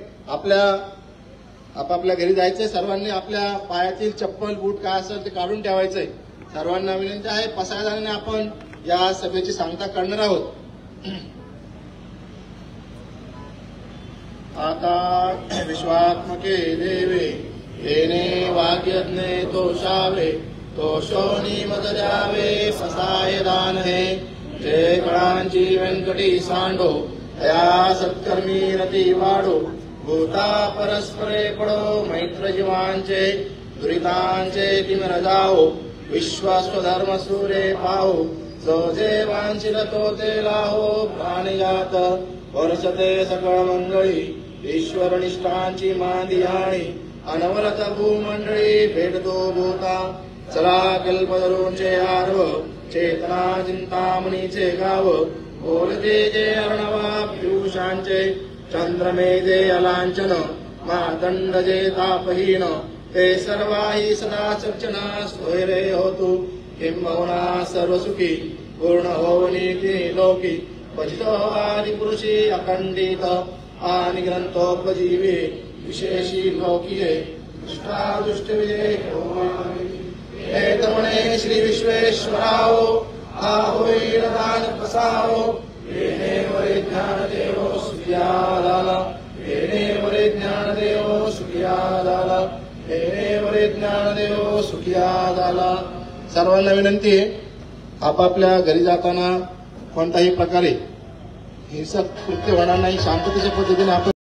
आपापल्या घरी जायचंय. सर्वांनी आपल्या पायातील चप्पल बूट काय असेल ते काढून ठेवायचंय. सर्वांना विनंती आहे, पसायदानाने आपण या सभेची सांगता करणार आहोत. आता विश्वात्मके देवे येणे वाग्यज्ञे तोषावे, तोषोनी मत द्यावे पसाय दान हे. जय कळांची व्यंकटी सांडो, या सत्कर्मी रती वाढो. भूता परस्परे पडो, मैत्र जीवांचे दुरितांचे तिमिर जाओ. विश्वास्वधर्म सूर्य पाहो, जो जे वांछिल तो ते लाहो. प्राणिजात वर्षते सकळ मंगळी, ईश्वर निष्ठांची मांदियाणी. अनवरत भूमंडळी भेटतो भूता, चला कल्पतरूंचे आर्व. चेतना चिंतामणीचे गाव, बोलते जे अर्णवा पियुषांचे. चंद्रमेजे अलांचन, मार्दंड जे तापहीन. ते सर्वाही सदा सज्जना, स्वैरे होतु किंबहुना सर्वसुखी. पूर्ण होवनी तिन्ही लोकी, भजितो आदिपुरुषी अखंडित. आणि ग्रंथोपजीवे विशेषी लोकीये, दुष्टादुष्ट विजय हेतमणे श्री विश्वेश्वराओ. आहोई दान पसाओ, ज्ञानदेव सुखिया झाला, येणेवरे ज्ञानदेव सुखिया झाला, येणेवरे ज्ञानदेव सुखिया झाला. सर्वांना विनंती आहे, आपापल्या घरी जाताना कोणत्याही प्रकारे हिंसक कृत्य होणार नाही, शांततेच्या पद्धतीने आपण